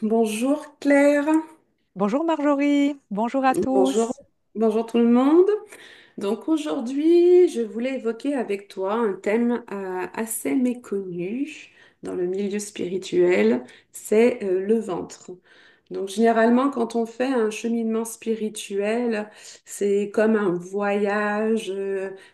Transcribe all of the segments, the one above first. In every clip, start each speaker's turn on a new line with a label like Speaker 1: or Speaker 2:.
Speaker 1: Bonjour Claire,
Speaker 2: Bonjour Marjorie, bonjour à
Speaker 1: bonjour,
Speaker 2: tous.
Speaker 1: bonjour tout le monde. Donc aujourd'hui, je voulais évoquer avec toi un thème assez méconnu dans le milieu spirituel, c'est le ventre. Donc généralement, quand on fait un cheminement spirituel, c'est comme un voyage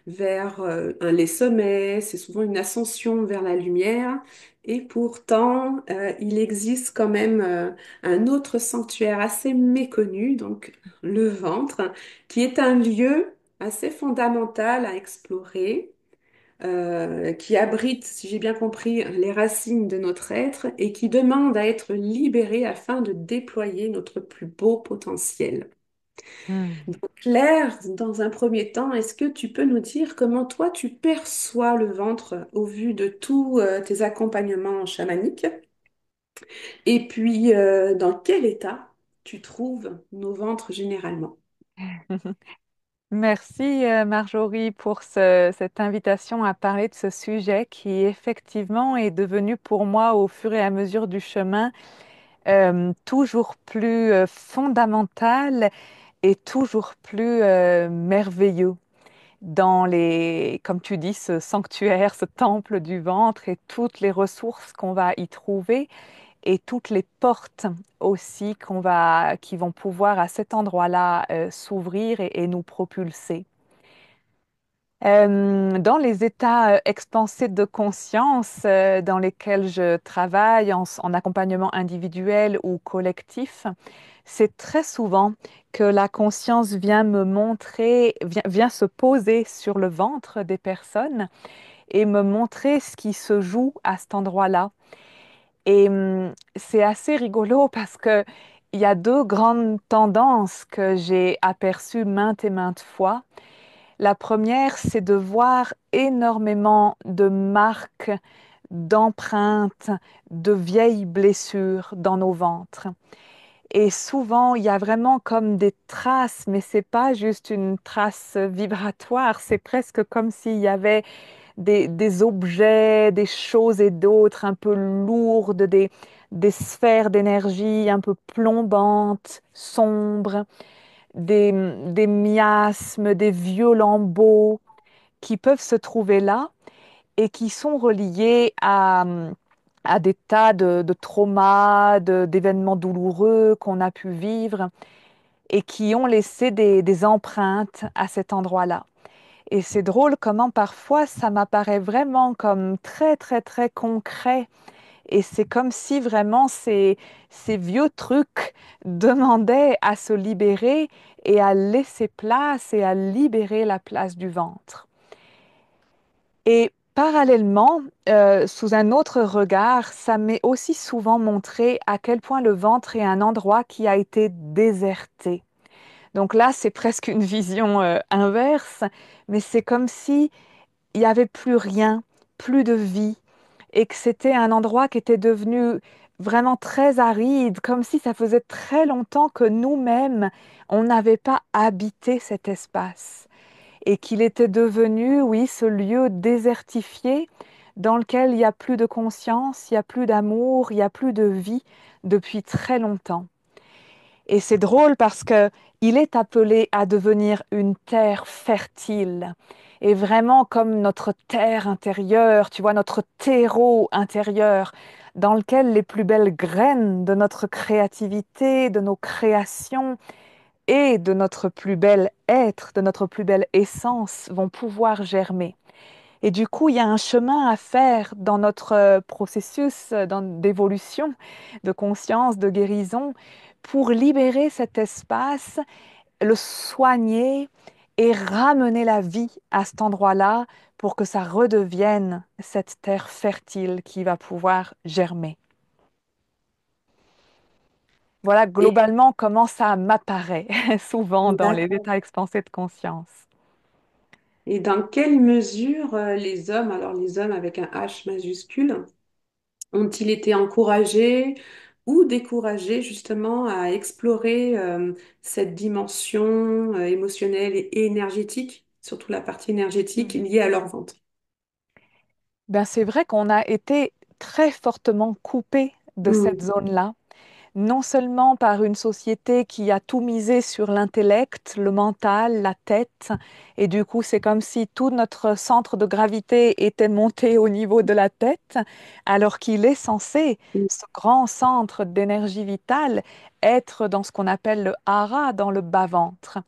Speaker 1: vers les sommets, c'est souvent une ascension vers la lumière. Et pourtant, il existe quand même un autre sanctuaire assez méconnu, donc le ventre, qui est un lieu assez fondamental à explorer, qui abrite, si j'ai bien compris, les racines de notre être et qui demande à être libéré afin de déployer notre plus beau potentiel.
Speaker 2: Hmm.
Speaker 1: Donc, Claire, dans un premier temps, est-ce que tu peux nous dire comment toi tu perçois le ventre au vu de tous tes accompagnements chamaniques? Et puis, dans quel état tu trouves nos ventres généralement?
Speaker 2: Merci Marjorie pour cette invitation à parler de ce sujet qui effectivement est devenu pour moi au fur et à mesure du chemin toujours plus fondamental et toujours plus merveilleux dans comme tu dis, ce sanctuaire, ce temple du ventre et toutes les ressources qu'on va y trouver. Et toutes les portes aussi qui vont pouvoir à cet endroit-là s'ouvrir et nous propulser. Dans les états expansés de conscience dans lesquels je travaille en accompagnement individuel ou collectif, c'est très souvent que la conscience vient me montrer, vient se poser sur le ventre des personnes et me montrer ce qui se joue à cet endroit-là. Et c'est assez rigolo parce que il y a deux grandes tendances que j'ai aperçues maintes et maintes fois. La première, c'est de voir énormément de marques, d'empreintes, de vieilles blessures dans nos ventres. Et souvent, il y a vraiment comme des traces, mais c'est pas juste une trace vibratoire, c'est presque comme s'il y avait des objets, des choses et d'autres un peu lourdes, des sphères d'énergie un peu plombantes, sombres, des miasmes, des vieux lambeaux qui peuvent se trouver là et qui sont reliés à des tas de traumas, d'événements douloureux qu'on a pu vivre et qui ont laissé des empreintes à cet endroit-là. Et c'est drôle comment parfois ça m'apparaît vraiment comme très très très concret. Et c'est comme si vraiment ces vieux trucs demandaient à se libérer et à laisser place et à libérer la place du ventre. Et parallèlement, sous un autre regard, ça m'est aussi souvent montré à quel point le ventre est un endroit qui a été déserté. Donc là, c'est presque une vision inverse, mais c'est comme si il n'y avait plus rien, plus de vie, et que c'était un endroit qui était devenu vraiment très aride, comme si ça faisait très longtemps que nous-mêmes, on n'avait pas habité cet espace, et qu'il était devenu, oui, ce lieu désertifié dans lequel il n'y a plus de conscience, il n'y a plus d'amour, il n'y a plus de vie depuis très longtemps. Et c'est drôle parce que il est appelé à devenir une terre fertile. Et vraiment comme notre terre intérieure, tu vois, notre terreau intérieur, dans lequel les plus belles graines de notre créativité, de nos créations et de notre plus bel être, de notre plus belle essence vont pouvoir germer. Et du coup, il y a un chemin à faire dans notre processus d'évolution, de conscience, de guérison, pour libérer cet espace, le soigner et ramener la vie à cet endroit-là pour que ça redevienne cette terre fertile qui va pouvoir germer. Voilà
Speaker 1: Et
Speaker 2: globalement comment ça m'apparaît souvent dans les
Speaker 1: d'accord.
Speaker 2: états expansés de conscience.
Speaker 1: Et dans quelle mesure les hommes, alors les hommes avec un H majuscule, ont-ils été encouragés ou découragés justement à explorer cette dimension émotionnelle et énergétique, surtout la partie énergétique
Speaker 2: Mm.
Speaker 1: liée à leur ventre?
Speaker 2: Ben, c'est vrai qu'on a été très fortement coupé de cette
Speaker 1: Hmm.
Speaker 2: zone-là. non seulement par une société qui a tout misé sur l'intellect, le mental, la tête, et du coup c'est comme si tout notre centre de gravité était monté au niveau de la tête, alors qu'il est censé,
Speaker 1: Mm.
Speaker 2: ce grand centre d'énergie vitale, être dans ce qu'on appelle le hara, dans le bas-ventre.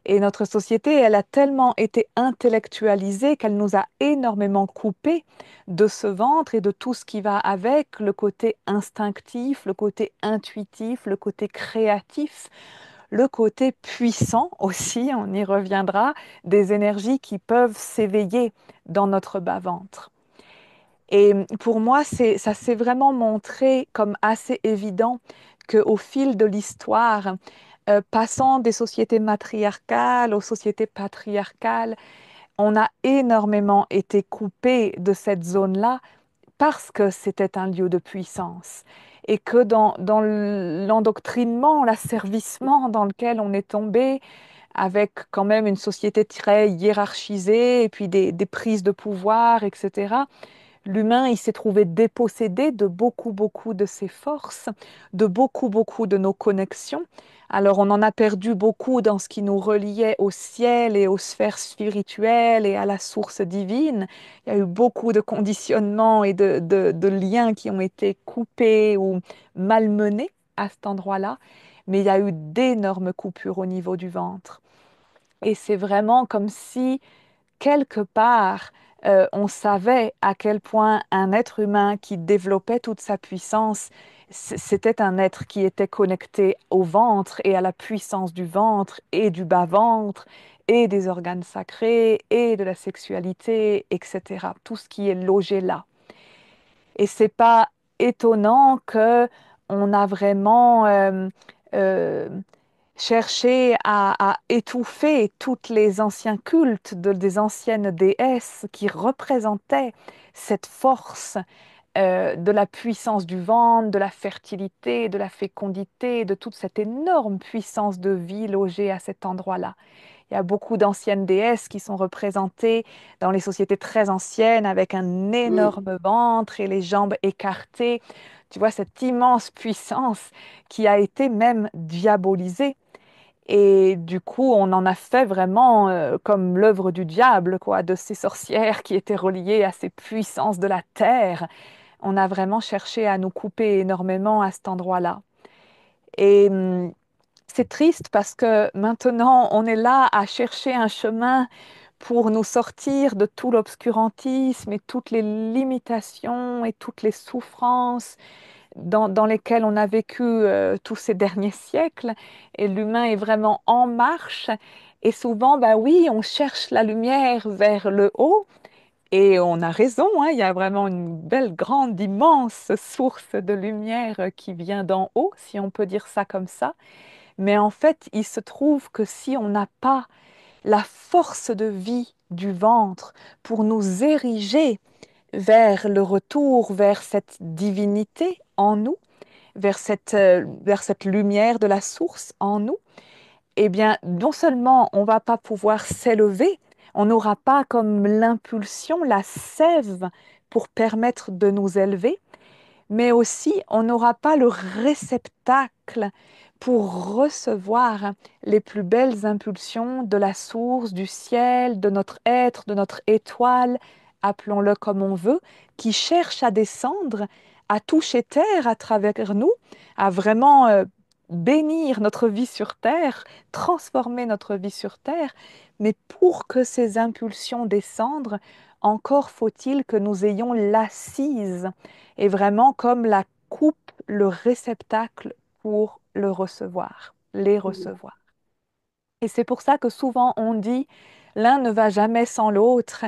Speaker 2: Et notre société, elle a tellement été intellectualisée qu'elle nous a énormément coupé de ce ventre et de tout ce qui va avec, le côté instinctif, le côté intuitif, le côté créatif, le côté puissant aussi, on y reviendra, des énergies qui peuvent s'éveiller dans notre bas-ventre. Et pour moi, ça s'est vraiment montré comme assez évident qu'au fil de l'histoire, passant des sociétés matriarcales aux sociétés patriarcales, on a énormément été coupé de cette zone-là parce que c'était un lieu de puissance. Et que dans l'endoctrinement, l'asservissement dans lequel on est tombé, avec quand même une société très hiérarchisée et puis des prises de pouvoir, etc., l'humain, il s'est trouvé dépossédé de beaucoup, beaucoup de ses forces, de beaucoup, beaucoup de nos connexions. Alors, on en a perdu beaucoup dans ce qui nous reliait au ciel et aux sphères spirituelles et à la source divine. Il y a eu beaucoup de conditionnements et de liens qui ont été coupés ou malmenés à cet endroit-là. Mais il y a eu d'énormes coupures au niveau du ventre. Et c'est vraiment comme si quelque part, on savait à quel point un être humain qui développait toute sa puissance, c'était un être qui était connecté au ventre et à la puissance du ventre et du bas-ventre et des organes sacrés et de la sexualité, etc. Tout ce qui est logé là. Et c'est pas étonnant que on a vraiment euh, cherché à étouffer tous les anciens cultes des anciennes déesses qui représentaient cette force de la puissance du ventre, de la fertilité, de la fécondité, de toute cette énorme puissance de vie logée à cet endroit-là. Il y a beaucoup d'anciennes déesses qui sont représentées dans les sociétés très anciennes avec un
Speaker 1: Mm.
Speaker 2: énorme ventre et les jambes écartées. Tu vois, cette immense puissance qui a été même diabolisée. Et du coup, on en a fait vraiment comme l'œuvre du diable, quoi, de ces sorcières qui étaient reliées à ces puissances de la terre. On a vraiment cherché à nous couper énormément à cet endroit-là. Et c'est triste parce que maintenant, on est là à chercher un chemin pour nous sortir de tout l'obscurantisme et toutes les limitations et toutes les souffrances dans lesquelles on a vécu tous ces derniers siècles. Et l'humain est vraiment en marche. Et souvent, bah oui, on cherche la lumière vers le haut. Et on a raison, hein, il y a vraiment une belle, grande, immense source de lumière qui vient d'en haut, si on peut dire ça comme ça. Mais en fait, il se trouve que si on n'a pas la force de vie du ventre pour nous ériger vers le retour, vers cette divinité en nous, vers cette lumière de la source en nous, eh bien, non seulement on va pas pouvoir s'élever, on n'aura pas comme l'impulsion, la sève pour permettre de nous élever, mais aussi on n'aura pas le réceptacle pour recevoir les plus belles impulsions de la source, du ciel, de notre être, de notre étoile, appelons-le comme on veut, qui cherche à descendre, à toucher terre à travers nous, à vraiment bénir notre vie sur terre, transformer notre vie sur terre. Mais pour que ces impulsions descendent, encore faut-il que nous ayons l'assise et vraiment comme la coupe, le réceptacle pour le recevoir, les recevoir. Et c'est pour ça que souvent on dit l'un ne va jamais sans l'autre.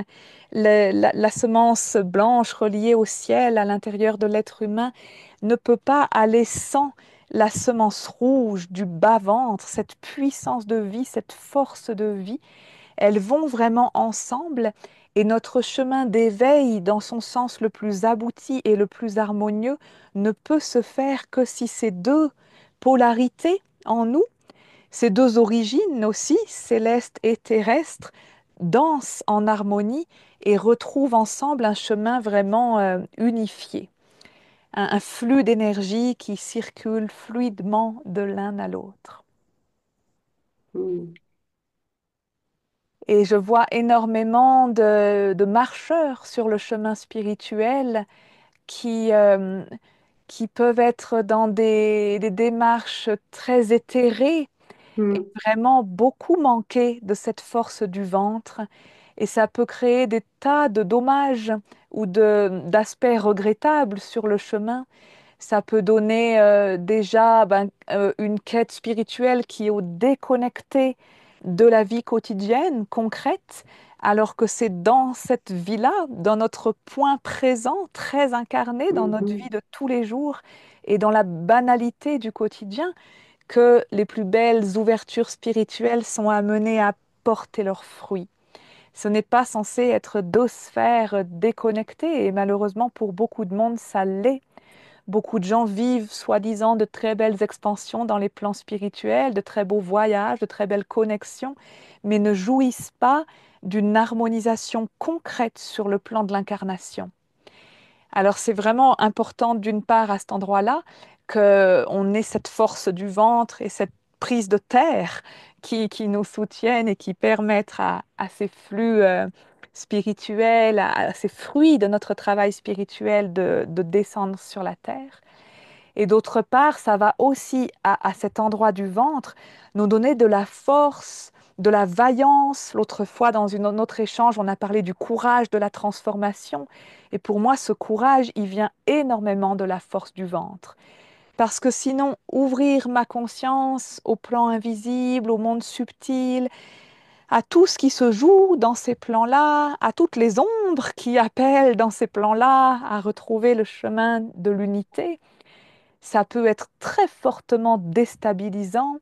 Speaker 2: La semence blanche reliée au ciel à l'intérieur de l'être humain ne peut pas aller sans la semence rouge du bas-ventre, cette puissance de vie, cette force de vie. Elles vont vraiment ensemble et notre chemin d'éveil dans son sens le plus abouti et le plus harmonieux ne peut se faire que si ces deux polarités en nous, ces deux origines aussi, céleste et terrestre, dansent en harmonie et retrouvent ensemble un chemin vraiment unifié. un flux d'énergie qui circule fluidement de l'un à l'autre.
Speaker 1: Mm.
Speaker 2: Et je vois énormément de marcheurs sur le chemin spirituel qui, qui peuvent être dans des démarches très éthérées et
Speaker 1: Mm.
Speaker 2: vraiment beaucoup manquer de cette force du ventre. Et ça peut créer des tas de dommages ou d'aspects regrettables sur le chemin. Ça peut donner déjà une quête spirituelle qui est au déconnecté de la vie quotidienne, concrète, alors que c'est dans cette vie-là, dans notre point présent, très incarné dans notre vie
Speaker 1: Mhm.
Speaker 2: de tous les jours et dans la banalité du quotidien, que les plus belles ouvertures spirituelles sont amenées à porter leurs fruits. Ce n'est pas censé être deux sphères déconnectées et malheureusement pour beaucoup de monde, ça l'est. Beaucoup de gens vivent soi-disant de très belles expansions dans les plans spirituels, de très beaux voyages, de très belles connexions, mais ne jouissent pas d'une harmonisation concrète sur le plan de l'incarnation. Alors c'est vraiment important d'une part à cet endroit-là qu'on ait cette force du ventre et cette prise de terre qui nous soutiennent et qui permettent à ces flux spirituels, à ces fruits de notre travail spirituel de descendre sur la terre. Et d'autre part, ça va aussi à cet endroit du ventre nous donner de la force, de la vaillance. L'autre fois, dans un autre échange, on a parlé du courage de la transformation. Et pour moi, ce courage, il vient énormément de la force du ventre. Parce que sinon, ouvrir ma conscience au plan invisible, au monde subtil, à tout ce qui se joue dans ces plans-là, à toutes les ombres qui appellent dans ces plans-là à retrouver le chemin de l'unité, ça peut être très fortement déstabilisant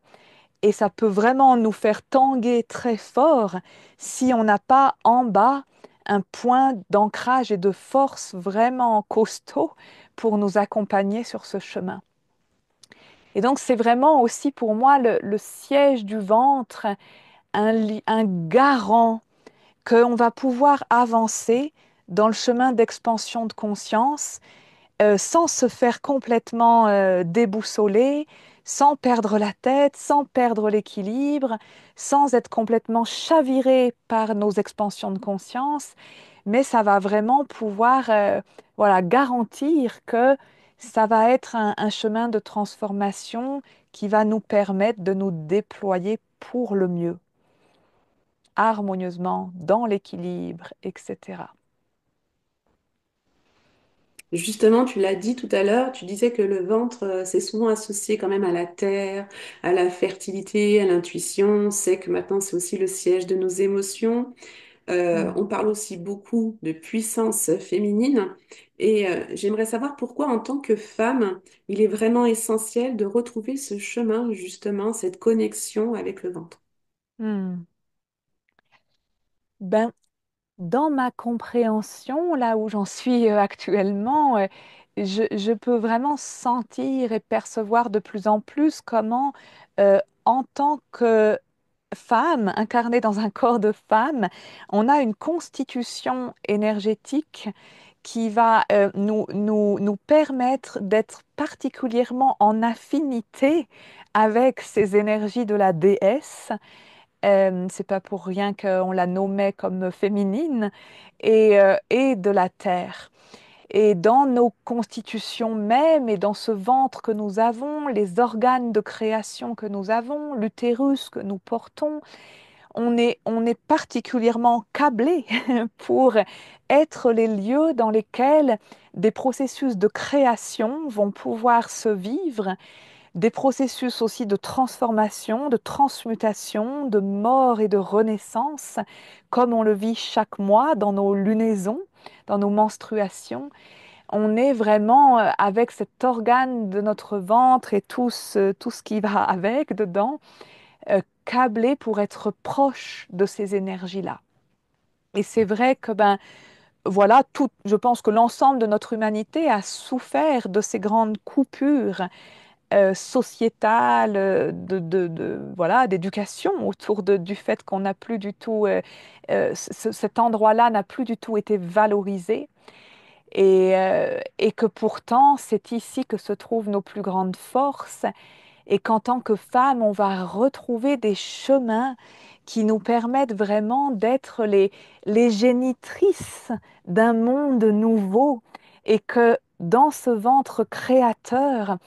Speaker 2: et ça peut vraiment nous faire tanguer très fort si on n'a pas en bas un point d'ancrage et de force vraiment costaud pour nous accompagner sur ce chemin. Et donc c'est vraiment aussi pour moi le siège du ventre, un garant qu'on va pouvoir avancer dans le chemin d'expansion de conscience sans se faire complètement déboussoler, sans perdre la tête, sans perdre l'équilibre, sans être complètement chaviré par nos expansions de conscience, mais ça va vraiment pouvoir voilà, garantir que ça va être un chemin de transformation qui va nous permettre de nous déployer pour le mieux, harmonieusement, dans l'équilibre, etc.
Speaker 1: Justement, tu l'as dit tout à l'heure, tu disais que le ventre, c'est souvent associé quand même à la terre, à la fertilité, à l'intuition. C'est que maintenant, c'est aussi le siège de nos émotions.
Speaker 2: Mm.
Speaker 1: On parle aussi beaucoup de puissance féminine. Et j'aimerais savoir pourquoi, en tant que femme, il est vraiment essentiel de retrouver ce chemin, justement, cette connexion avec le ventre.
Speaker 2: Mm. Ben, dans ma compréhension, là où j'en suis actuellement, je peux vraiment sentir et percevoir de plus en plus comment, en tant que femme, incarnée dans un corps de femme, on a une constitution énergétique qui va nous permettre d'être particulièrement en affinité avec ces énergies de la déesse. C'est pas pour rien qu'on la nommait comme féminine et de la terre. Et dans nos constitutions mêmes et dans ce ventre que nous avons, les organes de création que nous avons, l'utérus que nous portons, on est particulièrement câblé pour être les lieux dans lesquels des processus de création vont pouvoir se vivre, des processus aussi de transformation, de transmutation, de mort et de renaissance, comme on le vit chaque mois dans nos lunaisons, dans nos menstruations. On est vraiment avec cet organe de notre ventre et tout ce qui va avec dedans, câblé pour être proche de ces énergies-là. Et c'est vrai que ben voilà, je pense que l'ensemble de notre humanité a souffert de ces grandes coupures sociétale, voilà, d'éducation autour du fait qu'on n'a plus du tout, cet endroit-là n'a plus du tout été valorisé. et que pourtant c'est ici que se trouvent nos plus grandes forces et qu'en tant que femme, on va retrouver des chemins qui nous permettent vraiment d'être les génitrices d'un monde nouveau et que dans ce ventre créateur,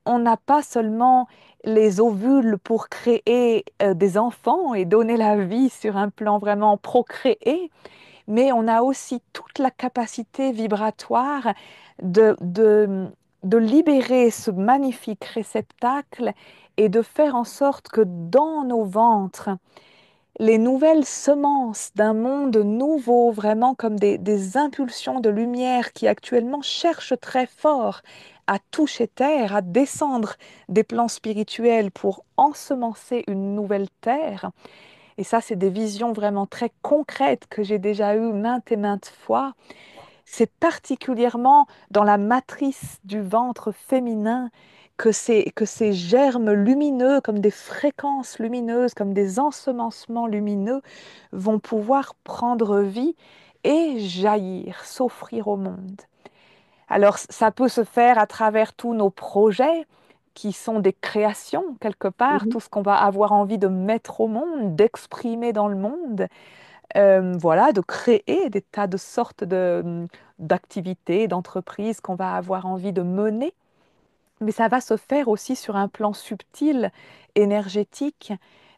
Speaker 2: on n'a pas seulement les ovules pour créer des enfants et donner la vie sur un plan vraiment procréé, mais on a aussi toute la capacité vibratoire de, de, de libérer ce magnifique réceptacle et de faire en sorte que dans nos ventres, les nouvelles semences d'un monde nouveau, vraiment comme des impulsions de lumière qui actuellement cherchent très fort à toucher terre, à descendre des plans spirituels pour ensemencer une nouvelle terre, et ça, c'est des visions vraiment très concrètes que j'ai déjà eues maintes et maintes fois. C'est particulièrement dans la matrice du ventre féminin que ces germes lumineux, comme des fréquences lumineuses, comme des ensemencements lumineux, vont pouvoir prendre vie et jaillir, s'offrir au monde. Alors, ça peut se faire à travers tous nos projets qui sont des créations quelque part,
Speaker 1: Mhm.
Speaker 2: tout ce qu'on va avoir envie de mettre au monde, d'exprimer dans le monde, voilà, de créer des tas de sortes d'activités, d'entreprises qu'on va avoir envie de mener. Mais ça va se faire aussi sur un plan subtil, énergétique,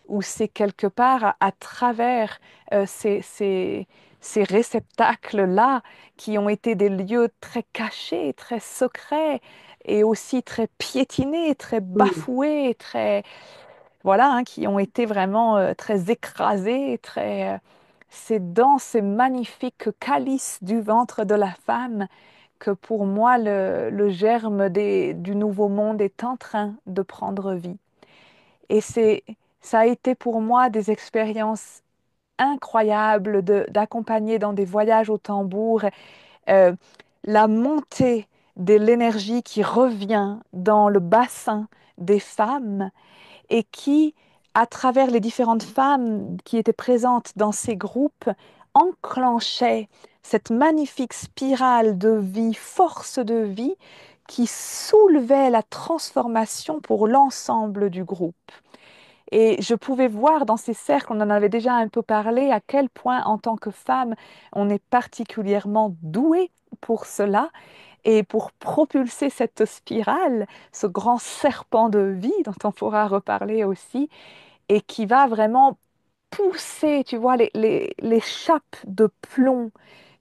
Speaker 2: où c'est quelque part à travers ces réceptacles-là qui ont été des lieux très cachés, très secrets et aussi très piétinés, très
Speaker 1: Mhm.
Speaker 2: bafoués, très, voilà, hein, qui ont été vraiment très écrasés, très, c'est dans ces magnifiques calices du ventre de la femme que pour moi, le germe du nouveau monde est en train de prendre vie. Et ça a été pour moi des expériences incroyables d'accompagner dans des voyages au tambour euh, la montée de l'énergie qui revient dans le bassin des femmes et qui, à travers les différentes femmes qui étaient présentes dans ces groupes, enclenchait cette magnifique spirale de vie, force de vie, qui soulevait la transformation pour l'ensemble du groupe. Et je pouvais voir dans ces cercles, on en avait déjà un peu parlé, à quel point en tant que femme, on est particulièrement doué pour cela et pour propulser cette spirale, ce grand serpent de vie dont on pourra reparler aussi, et qui va vraiment pousser, tu vois, les chapes de plomb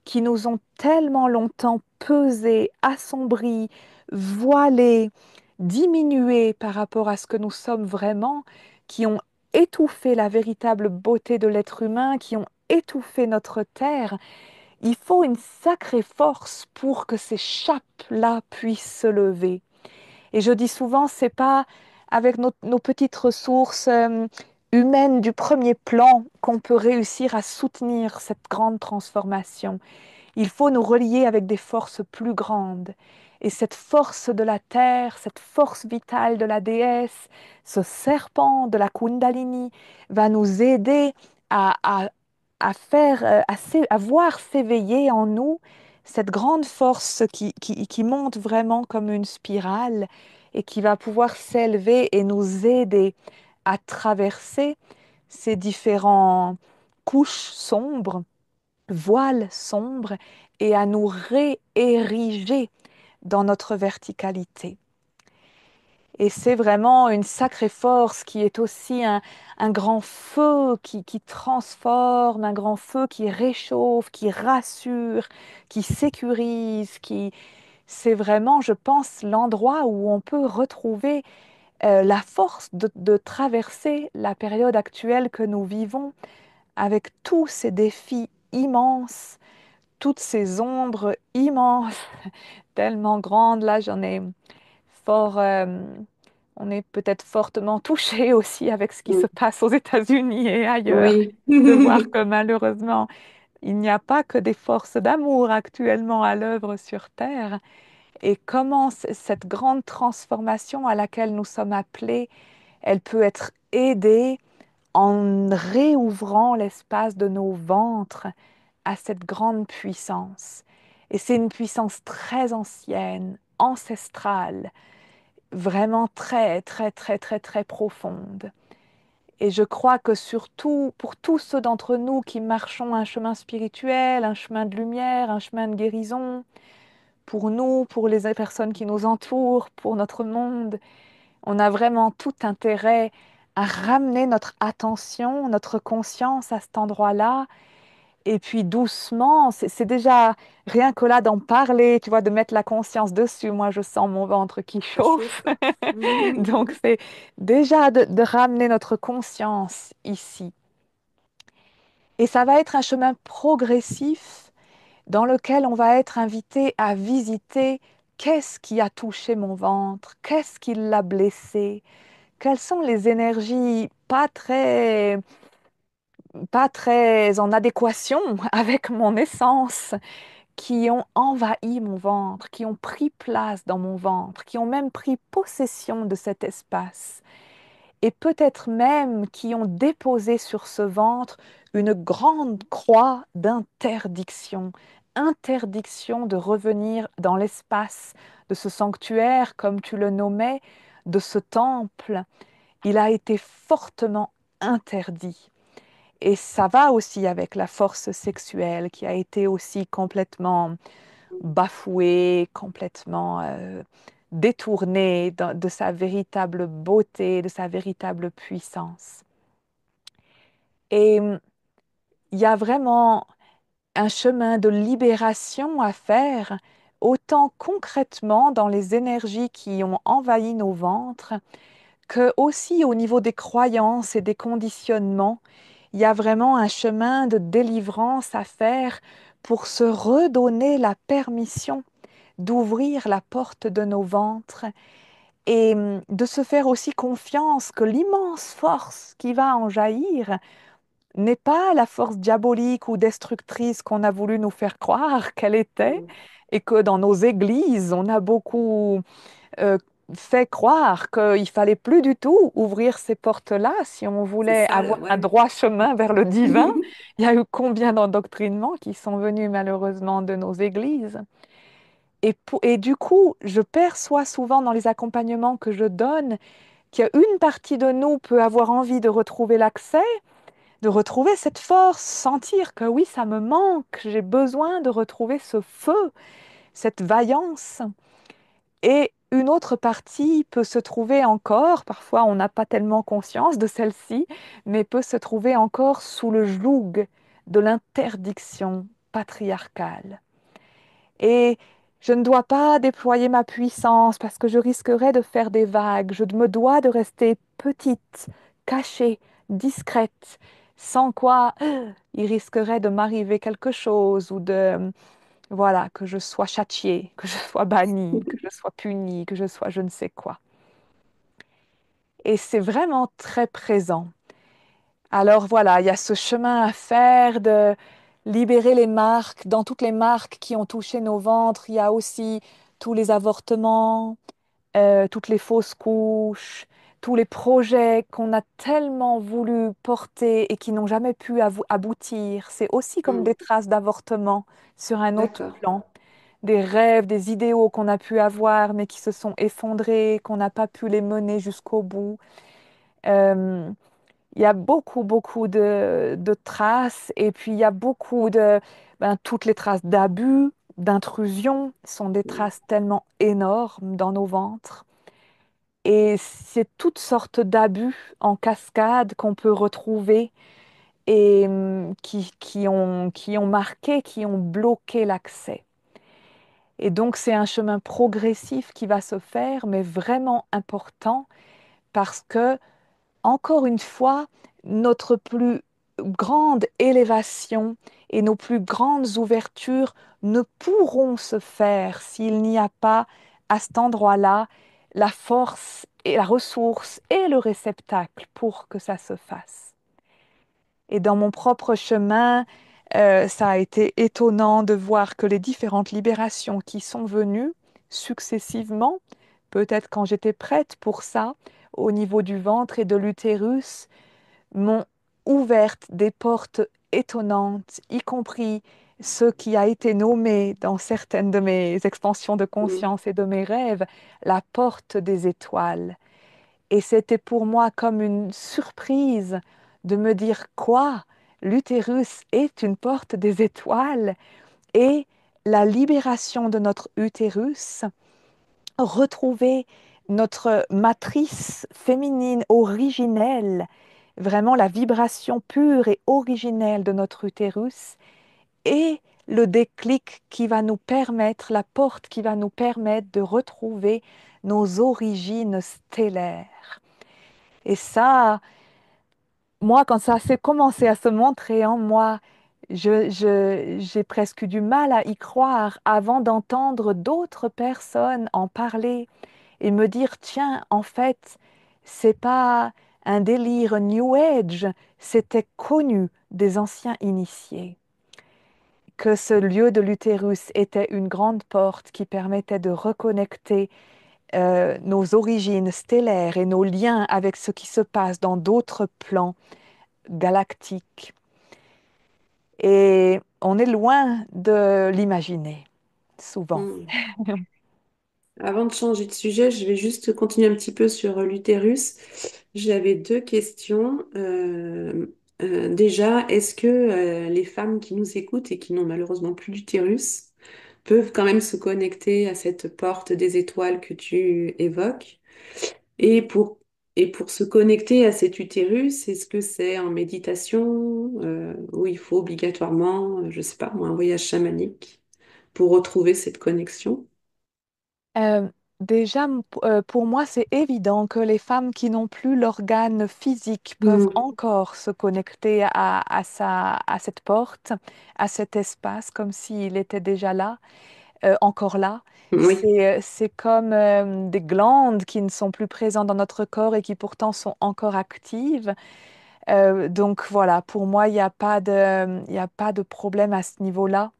Speaker 2: qui nous ont tellement longtemps pesé, assombris, voilés, diminués par rapport à ce que nous sommes vraiment, qui ont étouffé la véritable beauté de l'être humain, qui ont étouffé notre terre. Il faut une sacrée force pour que ces chapes-là puissent se lever. Et je dis souvent, c'est pas avec nos petites ressources humaines du premier plan qu'on peut réussir à soutenir cette grande transformation. Il faut nous relier avec des forces plus grandes. Et cette force de la terre, cette force vitale de la déesse, ce serpent de la Kundalini va nous aider à faire, à voir s'éveiller en nous cette grande force qui monte vraiment comme une spirale et qui va pouvoir s'élever et nous aider à traverser ces différentes couches sombres, voiles sombres, et à nous réériger dans notre verticalité. Et c'est vraiment une sacrée force qui est aussi un grand feu qui transforme, un grand feu qui réchauffe, qui rassure, qui sécurise, qui... C'est vraiment, je pense, l'endroit où on peut retrouver la force de traverser la période actuelle que nous vivons avec tous ces défis immenses, toutes ces ombres immenses, tellement grandes. Là, j'en ai fort, on est peut-être fortement touché aussi avec ce qui se
Speaker 1: Mhm.
Speaker 2: passe aux États-Unis et ailleurs,
Speaker 1: Oui.
Speaker 2: de voir que malheureusement, il n'y a pas que des forces d'amour actuellement à l'œuvre sur Terre. Et comment cette grande transformation à laquelle nous sommes appelés, elle peut être aidée en réouvrant l'espace de nos ventres à cette grande puissance. Et c'est une puissance très ancienne, ancestrale, vraiment très, très, très, très, très profonde. Et je crois que surtout pour tous ceux d'entre nous qui marchons un chemin spirituel, un chemin de lumière, un chemin de guérison, pour nous, pour les personnes qui nous entourent, pour notre monde, on a vraiment tout intérêt à ramener notre attention, notre conscience à cet endroit-là. Et puis doucement, c'est déjà rien que là d'en parler, tu vois, de mettre la conscience dessus. Moi, je sens mon ventre qui
Speaker 1: Ça
Speaker 2: chauffe.
Speaker 1: chauffe.
Speaker 2: Donc, c'est déjà de ramener notre conscience ici. Et ça va être un chemin progressif dans lequel on va être invité à visiter qu'est-ce qui a touché mon ventre, qu'est-ce qui l'a blessé, quelles sont les énergies pas très en adéquation avec mon essence, qui ont envahi mon ventre, qui ont pris place dans mon ventre, qui ont même pris possession de cet espace, et peut-être même qui ont déposé sur ce ventre une grande croix d'interdiction, interdiction de revenir dans l'espace de ce sanctuaire, comme tu le nommais, de ce temple. Il a été fortement interdit. Et ça va aussi avec la force sexuelle qui a été aussi complètement bafouée, complètement détournée de sa véritable beauté, de sa véritable puissance. Et il y a vraiment un chemin de libération à faire, autant concrètement dans les énergies qui ont envahi nos ventres, que aussi au niveau des croyances et des conditionnements. Il y a vraiment un chemin de délivrance à faire pour se redonner la permission d'ouvrir la porte de nos ventres et de se faire aussi confiance que l'immense force qui va en jaillir n'est pas la force diabolique ou destructrice qu'on a voulu nous faire croire qu'elle était, et que dans nos églises, on a beaucoup euh, fait croire qu'il fallait plus du tout ouvrir ces portes-là si on
Speaker 1: C'est
Speaker 2: voulait
Speaker 1: ça,
Speaker 2: avoir un
Speaker 1: ouais.
Speaker 2: droit chemin vers le divin. Il y a eu combien d'endoctrinements qui sont venus malheureusement de nos églises. Et du coup, je perçois souvent dans les accompagnements que je donne qu'une partie de nous peut avoir envie de retrouver l'accès, de retrouver cette force, sentir que oui, ça me manque, j'ai besoin de retrouver ce feu, cette vaillance. Et une autre partie peut se trouver encore, parfois on n'a pas tellement conscience de celle-ci, mais peut se trouver encore sous le joug de l'interdiction patriarcale. Et je ne dois pas déployer ma puissance parce que je risquerais de faire des vagues. Je me dois de rester petite, cachée, discrète, sans quoi il risquerait de m'arriver quelque chose ou de, voilà, que je sois châtiée, que je sois bannie, que je sois punie, que je sois je ne sais quoi. Et c'est vraiment très présent. Alors voilà, il y a ce chemin à faire de libérer les marques. Dans toutes les marques qui ont touché nos ventres, il y a aussi tous les avortements, toutes les fausses couches, tous les projets qu'on a tellement voulu porter et qui n'ont jamais pu aboutir. C'est aussi comme des
Speaker 1: Mm.
Speaker 2: traces d'avortement sur un autre
Speaker 1: D'accord.
Speaker 2: plan. Des rêves, des idéaux qu'on a pu avoir mais qui se sont effondrés, qu'on n'a pas pu les mener jusqu'au bout. Euh, il y a beaucoup, beaucoup de traces et puis il y a beaucoup toutes les traces d'abus, d'intrusion sont des
Speaker 1: Mm.
Speaker 2: traces tellement énormes dans nos ventres. Et c'est toutes sortes d'abus en cascade qu'on peut retrouver et qui ont marqué, qui ont bloqué l'accès. Et donc c'est un chemin progressif qui va se faire, mais vraiment important parce que encore une fois, notre plus grande élévation et nos plus grandes ouvertures ne pourront se faire s'il n'y a pas à cet endroit-là la force et la ressource et le réceptacle pour que ça se fasse. Et dans mon propre chemin, ça a été étonnant de voir que les différentes libérations qui sont venues successivement, peut-être quand j'étais prête pour ça, au niveau du ventre et de l'utérus, m'ont ouvert des portes étonnantes, y compris ce qui a été nommé dans certaines de mes expansions de
Speaker 1: mm,
Speaker 2: conscience et de mes rêves la porte des étoiles. Et c'était pour moi comme une surprise de me dire quoi? L'utérus est une porte des étoiles et la libération de notre utérus, retrouver notre matrice féminine originelle, vraiment la vibration pure et originelle de notre utérus, et le déclic qui va nous permettre, la porte qui va nous permettre de retrouver nos origines stellaires. Et ça, moi, quand ça s'est commencé à se montrer en moi, j'ai presque du mal à y croire avant d'entendre d'autres personnes en parler et me dire, tiens, en fait, c'est pas un délire New Age, c'était connu des anciens initiés, que ce lieu de l'utérus était une grande porte qui permettait de reconnecter nos origines stellaires et nos liens avec ce qui se passe dans d'autres plans galactiques. Et on est loin de l'imaginer, souvent.
Speaker 1: mm. Avant de changer de sujet, je vais juste continuer un petit peu sur l'utérus. J'avais deux questions. Déjà, est-ce que les femmes qui nous écoutent et qui n'ont malheureusement plus d'utérus peuvent quand même se connecter à cette porte des étoiles que tu évoques? Et pour, et pour se connecter à cet utérus, est-ce que c'est en méditation ou il faut obligatoirement, je sais pas moi, un voyage chamanique pour retrouver cette connexion?
Speaker 2: Euh, déjà, pour moi, c'est évident que les femmes qui n'ont plus l'organe physique peuvent
Speaker 1: Mm.
Speaker 2: encore se connecter à cette porte, à cet espace, comme s'il était déjà là, encore là.
Speaker 1: Oui.
Speaker 2: C'est comme des glandes qui ne sont plus présentes dans notre corps et qui pourtant sont encore actives. Donc voilà, pour moi, il y a pas de problème à ce niveau-là.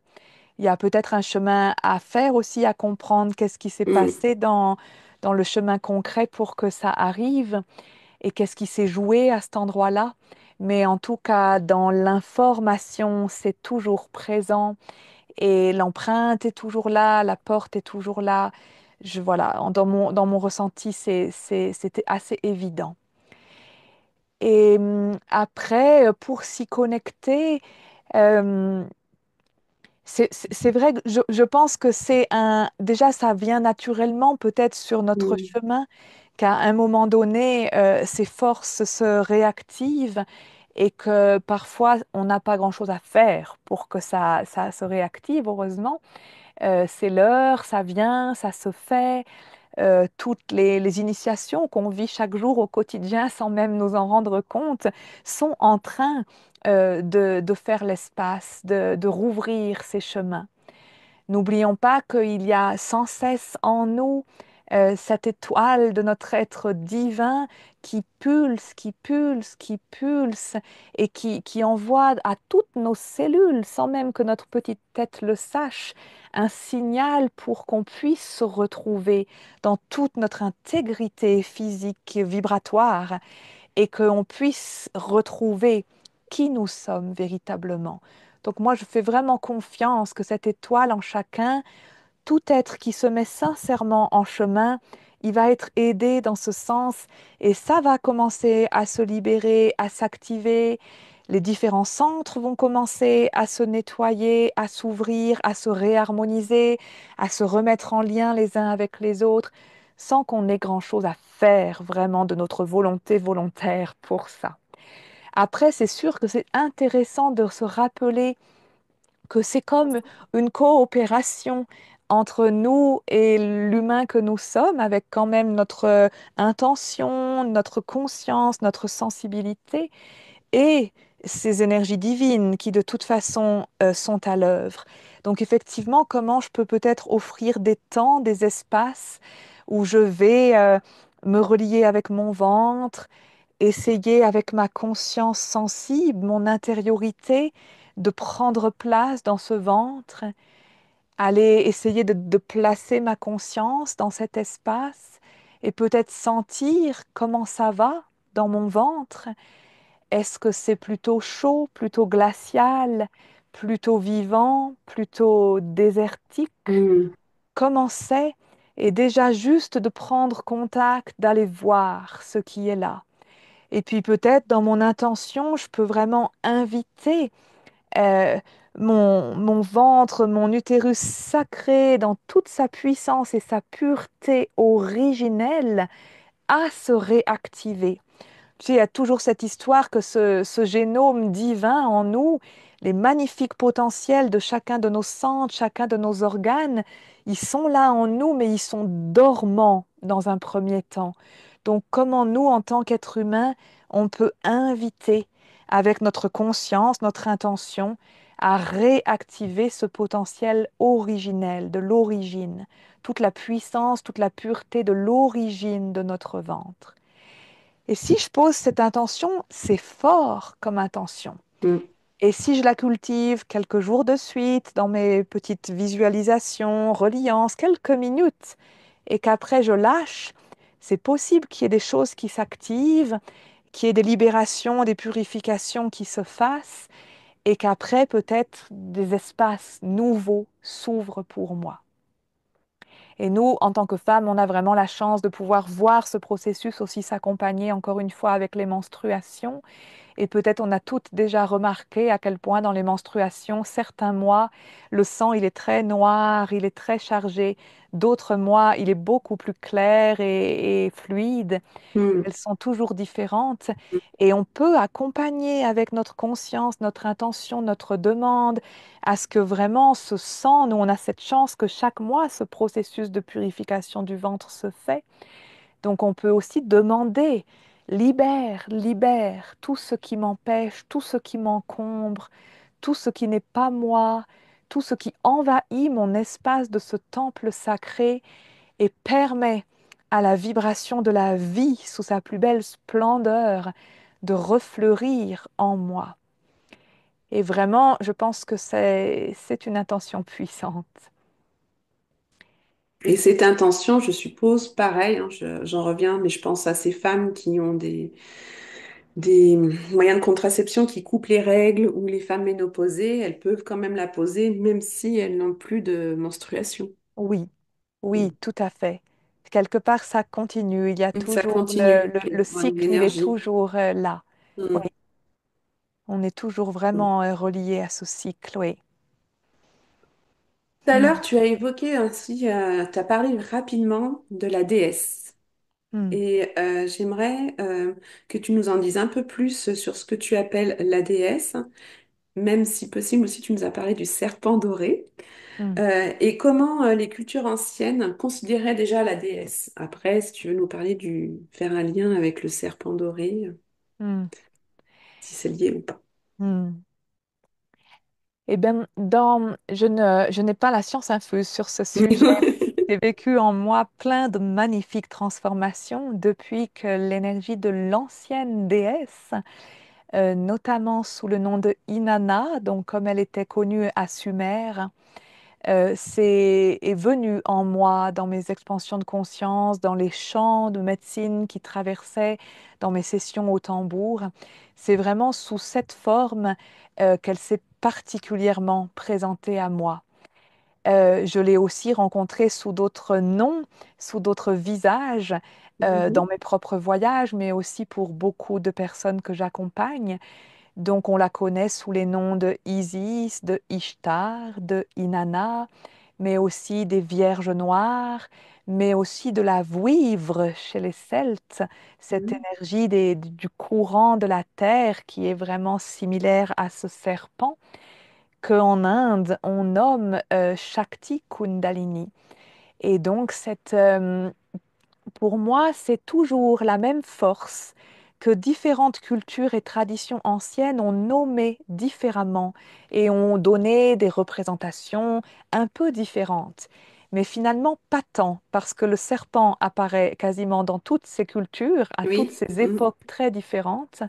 Speaker 2: Il y a peut-être un chemin à faire aussi, à comprendre qu'est-ce qui s'est
Speaker 1: Mm.
Speaker 2: passé dans le chemin concret pour que ça arrive et qu'est-ce qui s'est joué à cet endroit-là. Mais en tout cas, dans l'information, c'est toujours présent et l'empreinte est toujours là, la porte est toujours là. Voilà, dans mon ressenti, c'était assez évident. Et après, pour s'y connecter, euh, c'est vrai que je pense que c'est un... Déjà, ça vient naturellement peut-être sur notre
Speaker 1: Mm.
Speaker 2: chemin, qu'à un moment donné, ces forces se réactivent et que parfois, on n'a pas grand-chose à faire pour que ça se réactive, heureusement. C'est l'heure, ça vient, ça se fait. Toutes les initiations qu'on vit chaque jour au quotidien sans même nous en rendre compte sont en train de faire l'espace, de rouvrir ces chemins. N'oublions pas qu'il y a sans cesse en nous cette étoile de notre être divin qui pulse, qui pulse, qui pulse et qui envoie à toutes nos cellules, sans même que notre petite tête le sache, un signal pour qu'on puisse se retrouver dans toute notre intégrité physique, vibratoire, et qu'on puisse retrouver qui nous sommes véritablement. Donc moi, je fais vraiment confiance que cette étoile en chacun, tout être qui se met sincèrement en chemin, il va être aidé dans ce sens et ça va commencer à se libérer, à s'activer. Les différents centres vont commencer à se nettoyer, à s'ouvrir, à se réharmoniser, à se remettre en lien les uns avec les autres, sans qu'on ait grand-chose à faire vraiment de notre volonté volontaire pour ça. Après, c'est sûr que c'est intéressant de se rappeler que c'est comme une coopération entre nous et l'humain que nous sommes, avec quand même notre intention, notre conscience, notre sensibilité et ces énergies divines qui de toute façon sont à l'œuvre. Donc effectivement, comment je peux peut-être offrir des temps, des espaces où je vais me relier avec mon ventre, essayer avec ma conscience sensible, mon intériorité, de prendre place dans ce ventre, aller essayer de placer ma conscience dans cet espace et peut-être sentir comment ça va dans mon ventre. Est-ce que c'est plutôt chaud, plutôt glacial, plutôt vivant, plutôt désertique,
Speaker 1: Mm.
Speaker 2: commençait et déjà juste de prendre contact, d'aller voir ce qui est là. Et puis peut-être dans mon intention, je peux vraiment inviter euh, mon ventre, mon utérus sacré dans toute sa puissance et sa pureté originelle à se réactiver. Tu sais, il y a toujours cette histoire que ce génome divin en nous, les magnifiques potentiels de chacun de nos centres, chacun de nos organes, ils sont là en nous, mais ils sont dormants dans un premier temps. Donc, comment nous, en tant qu'êtres humains, on peut inviter avec notre conscience, notre intention, à réactiver ce potentiel originel, de l'origine, toute la puissance, toute la pureté de l'origine de notre ventre. Et si je pose cette intention, c'est fort comme intention.
Speaker 1: Mm.
Speaker 2: Et si je la cultive quelques jours de suite dans mes petites visualisations, reliances, quelques minutes, et qu'après je lâche, c'est possible qu'il y ait des choses qui s'activent, qu'il y ait des libérations, des purifications qui se fassent, et qu'après peut-être des espaces nouveaux s'ouvrent pour moi. Et nous, en tant que femmes, on a vraiment la chance de pouvoir voir ce processus aussi s'accompagner encore une fois avec les menstruations. Et peut-être on a toutes déjà remarqué à quel point dans les menstruations, certains mois, le sang, il est très noir, il est très chargé. D'autres mois, il est beaucoup plus clair et fluide.
Speaker 1: Mm.
Speaker 2: Elles sont toujours différentes et on peut accompagner avec notre conscience, notre intention, notre demande à ce que vraiment ce sang, nous on a cette chance que chaque mois ce processus de purification du ventre se fait. Donc on peut aussi demander, libère, libère tout ce qui m'empêche, tout ce qui m'encombre, tout ce qui n'est pas moi, tout ce qui envahit mon espace de ce temple sacré et permet à la vibration de la vie sous sa plus belle splendeur de refleurir en moi. Et vraiment, je pense que c'est une intention puissante.
Speaker 1: Et cette intention, je suppose, pareil, hein, j'en reviens, mais je pense à ces femmes qui ont des moyens de contraception qui coupent les règles ou les femmes ménopausées, elles peuvent quand même la poser même si elles n'ont plus de menstruation.
Speaker 2: Oui, oui,
Speaker 1: Mm.
Speaker 2: tout à fait. Quelque part, ça continue. Il y a
Speaker 1: Ça
Speaker 2: toujours
Speaker 1: continue,
Speaker 2: le
Speaker 1: ouais,
Speaker 2: cycle, il est
Speaker 1: l'énergie.
Speaker 2: toujours là. Oui,
Speaker 1: Mm.
Speaker 2: on est toujours
Speaker 1: Mm.
Speaker 2: vraiment relié à ce cycle, oui.
Speaker 1: Tout à
Speaker 2: Mm,
Speaker 1: l'heure, tu as évoqué ainsi, tu as parlé rapidement de la déesse.
Speaker 2: mm,
Speaker 1: Et j'aimerais que tu nous en dises un peu plus sur ce que tu appelles la déesse, même si possible aussi tu nous as parlé du serpent doré.
Speaker 2: mm,
Speaker 1: Et comment les cultures anciennes considéraient déjà la déesse. Après, si tu veux nous parler faire un lien avec le serpent doré,
Speaker 2: mm,
Speaker 1: si c'est lié ou pas.
Speaker 2: mm. Eh bien, je n'ai pas la science infuse sur ce sujet. J'ai vécu en moi plein de magnifiques transformations depuis que l'énergie de l'ancienne déesse, notamment sous le nom de Inanna, donc comme elle était connue à Sumer, est venue en moi dans mes expansions de conscience, dans les champs de médecine qui traversaient, dans mes sessions au tambour. C'est vraiment sous cette forme qu'elle s'est particulièrement présentée à moi. Je l'ai aussi rencontrée sous d'autres noms, sous d'autres visages, dans
Speaker 1: Mhm.
Speaker 2: mes propres voyages, mais aussi pour beaucoup de personnes que j'accompagne. Donc, on la connaît sous les noms de Isis, de Ishtar, de Inanna, mais aussi des Vierges noires, mais aussi de la vouivre chez les Celtes, cette
Speaker 1: Mhm.
Speaker 2: énergie du courant de la terre qui est vraiment similaire à ce serpent qu'en Inde, on nomme Shakti Kundalini. Et donc, pour moi, c'est toujours la même force que différentes cultures et traditions anciennes ont nommé différemment et ont donné des représentations un peu différentes. Mais finalement, pas tant, parce que le serpent apparaît quasiment dans toutes ces cultures, à toutes
Speaker 1: Oui.
Speaker 2: ces
Speaker 1: Mhm.
Speaker 2: époques très différentes.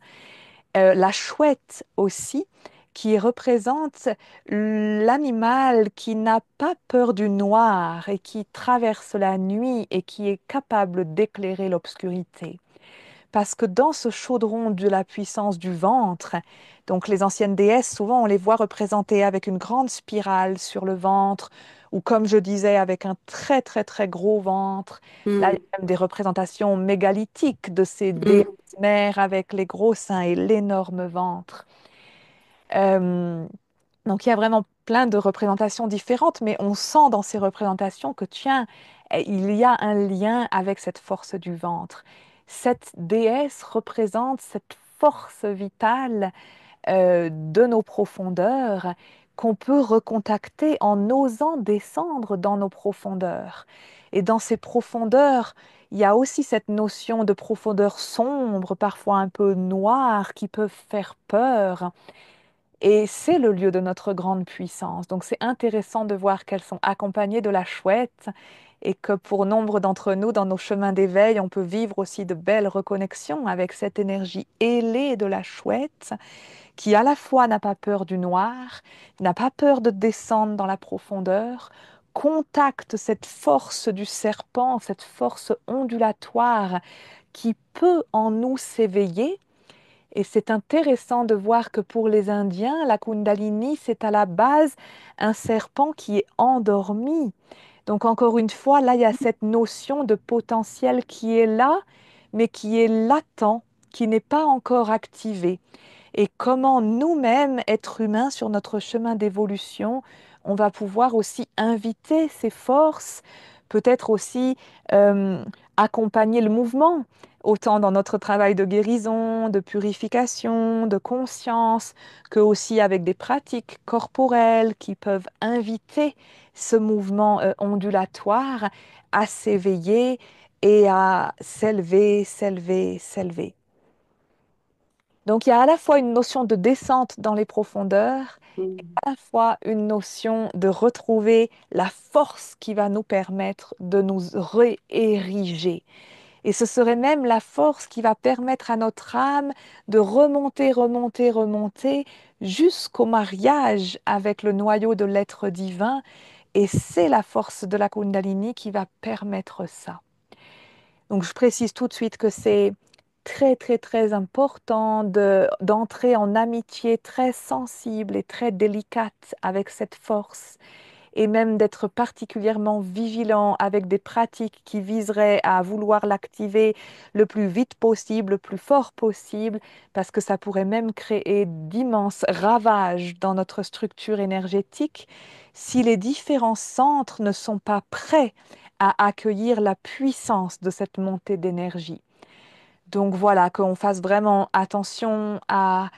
Speaker 2: La chouette aussi, qui représente l'animal qui n'a pas peur du noir et qui traverse la nuit et qui est capable d'éclairer l'obscurité. parce que dans ce chaudron de la puissance du ventre, donc les anciennes déesses, souvent on les voit représentées avec une grande spirale sur le ventre, ou comme je disais, avec un très très très gros ventre. Là, il y
Speaker 1: Mm,
Speaker 2: a même des représentations mégalithiques de ces déesses
Speaker 1: mm,
Speaker 2: mères avec les gros seins et l'énorme ventre. Euh, donc il y a vraiment plein de représentations différentes, mais on sent dans ces représentations que, tiens, il y a un lien avec cette force du ventre. Cette déesse représente cette force vitale de nos profondeurs qu'on peut recontacter en osant descendre dans nos profondeurs. Et dans ces profondeurs, il y a aussi cette notion de profondeur sombre, parfois un peu noire, qui peuvent faire peur. Et c'est le lieu de notre grande puissance. Donc c'est intéressant de voir qu'elles sont accompagnées de la chouette et que pour nombre d'entre nous, dans nos chemins d'éveil, on peut vivre aussi de belles reconnexions avec cette énergie ailée de la chouette qui à la fois n'a pas peur du noir, n'a pas peur de descendre dans la profondeur, contacte cette force du serpent, cette force ondulatoire qui peut en nous s'éveiller. Et c'est intéressant de voir que pour les Indiens, la Kundalini, c'est à la base un serpent qui est endormi. Donc encore une fois, là, il y a cette notion de potentiel qui est là, mais qui est latent, qui n'est pas encore activé. Et comment nous-mêmes, êtres humains, sur notre chemin d'évolution, on va pouvoir aussi inviter ces forces, peut-être aussi euh, accompagner le mouvement, autant dans notre travail de guérison, de purification, de conscience, que aussi avec des pratiques corporelles qui peuvent inviter ce mouvement ondulatoire à s'éveiller et à s'élever, s'élever, s'élever. Donc il y a à la fois une notion de descente dans les profondeurs,
Speaker 1: mm,
Speaker 2: à la fois une notion de retrouver la force qui va nous permettre de nous réériger. Et ce serait même la force qui va permettre à notre âme de remonter, remonter, remonter jusqu'au mariage avec le noyau de l'être divin. Et c'est la force de la Kundalini qui va permettre ça. Donc, je précise tout de suite que c'est très, très, très important d'entrer en amitié très sensible et très délicate avec cette force et même d'être particulièrement vigilant avec des pratiques qui viseraient à vouloir l'activer le plus vite possible, le plus fort possible, parce que ça pourrait même créer d'immenses ravages dans notre structure énergétique si les différents centres ne sont pas prêts à accueillir la puissance de cette montée d'énergie. Donc voilà, qu'on fasse vraiment attention à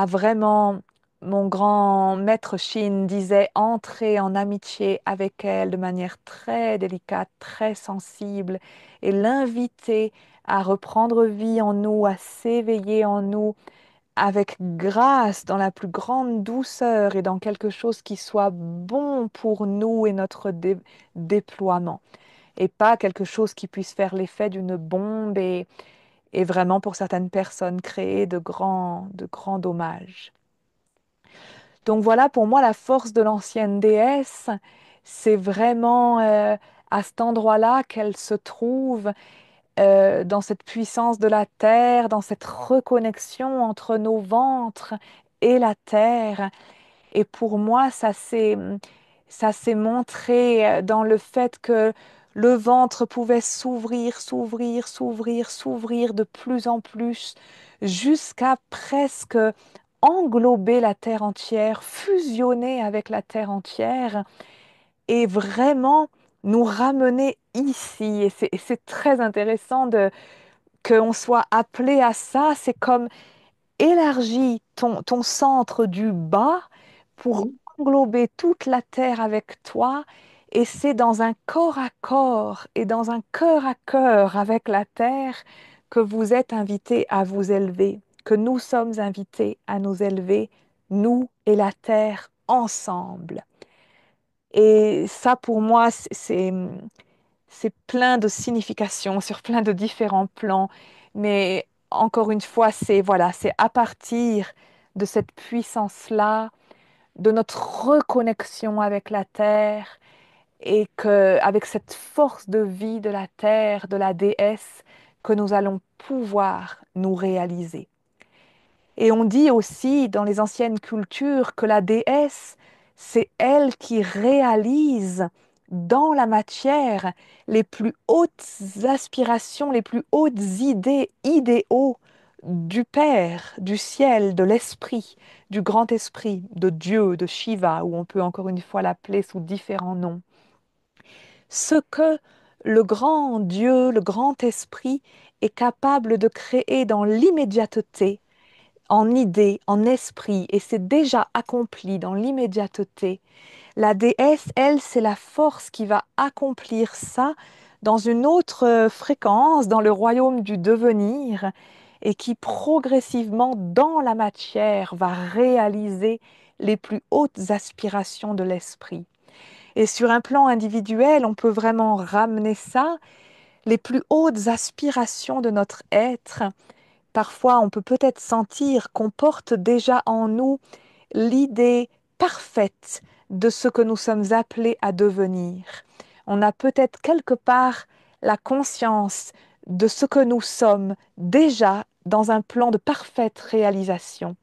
Speaker 2: vraiment, mon grand maître Shin disait, entrer en amitié avec elle de manière très délicate, très sensible, et l'inviter à reprendre vie en nous, à s'éveiller en nous avec grâce, dans la plus grande douceur et dans quelque chose qui soit bon pour nous et notre déploiement, et pas quelque chose qui puisse faire l'effet d'une bombe et vraiment pour certaines personnes créer de grands dommages. Donc voilà, pour moi, la force de l'ancienne déesse, c'est vraiment à cet endroit-là qu'elle se trouve, dans cette puissance de la terre, dans cette reconnexion entre nos ventres et la terre. Et pour moi, ça s'est montré dans le fait que le ventre pouvait s'ouvrir, s'ouvrir, s'ouvrir, s'ouvrir de plus en plus, jusqu'à presque englober la terre entière, fusionner avec la terre entière et vraiment nous ramener ici. Et c'est très intéressant qu'on soit appelé à ça. C'est comme élargis ton centre du bas pour
Speaker 1: mm.
Speaker 2: englober toute la terre avec toi. Et c'est dans un corps à corps et dans un cœur à cœur avec la terre que vous êtes invités à vous élever, que nous sommes invités à nous élever, nous et la terre ensemble. Et ça, pour moi, c'est plein de significations sur plein de différents plans. Mais encore une fois, c'est voilà, c'est à partir de cette puissance-là, de notre reconnexion avec la terre et que avec cette force de vie de la terre, de la déesse, que nous allons pouvoir nous réaliser. Et on dit aussi dans les anciennes cultures que la déesse, c'est elle qui réalise dans la matière les plus hautes aspirations, les plus hautes idées, idéaux du Père, du ciel, de l'esprit, du grand esprit, de Dieu, de Shiva, ou on peut encore une fois l'appeler sous différents noms. Ce que le grand Dieu, le grand esprit est capable de créer dans l'immédiateté, en idée, en esprit, et c'est déjà accompli dans l'immédiateté. La déesse, elle, c'est la force qui va accomplir ça dans une autre fréquence, dans le royaume du devenir, et qui progressivement, dans la matière, va réaliser les plus hautes aspirations de l'esprit. Et sur un plan individuel, on peut vraiment ramener ça, les plus hautes aspirations de notre être. Parfois, on peut peut-être sentir qu'on porte déjà en nous l'idée parfaite de ce que nous sommes appelés à devenir. On a peut-être quelque part la conscience de ce que nous sommes déjà dans un plan de parfaite réalisation.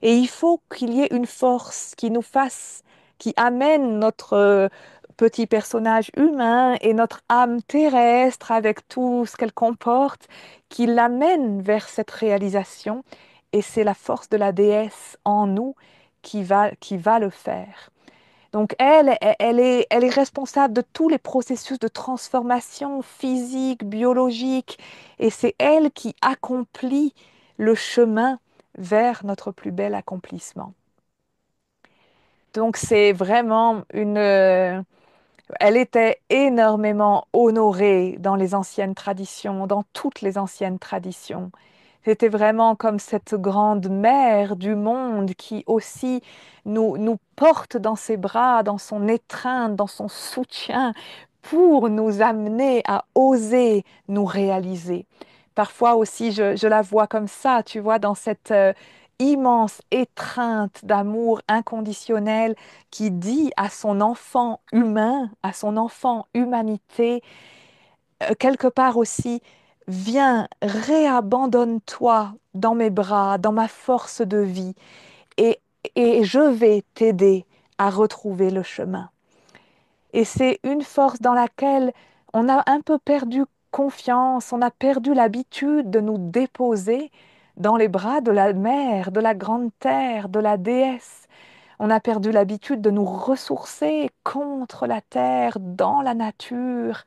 Speaker 2: Et il faut qu'il y ait une force qui nous fasse, qui amène notre petit personnage humain et notre âme terrestre avec tout ce qu'elle comporte, qui l'amène vers cette réalisation. Et c'est la force de la déesse en nous qui va le faire. Donc elle est responsable de tous les processus de transformation physique, biologique, et c'est elle qui accomplit le chemin vers notre plus bel accomplissement. Donc c'est vraiment elle était énormément honorée dans les anciennes traditions, dans toutes les anciennes traditions. C'était vraiment comme cette grande mère du monde qui aussi nous porte dans ses bras, dans son étreinte, dans son soutien, pour nous amener à oser nous réaliser. Parfois aussi, je la vois comme ça, tu vois, dans cette immense étreinte d'amour inconditionnel qui dit à son enfant humain, à son enfant humanité, quelque part aussi, viens, réabandonne-toi dans mes bras, dans ma force de vie, et, et je vais t'aider à retrouver le chemin. Et c'est une force dans laquelle on a un peu perdu confiance, on a perdu l'habitude de nous déposer dans les bras de la mère, de la grande terre, de la déesse. On a perdu l'habitude de nous ressourcer contre la terre, dans la nature.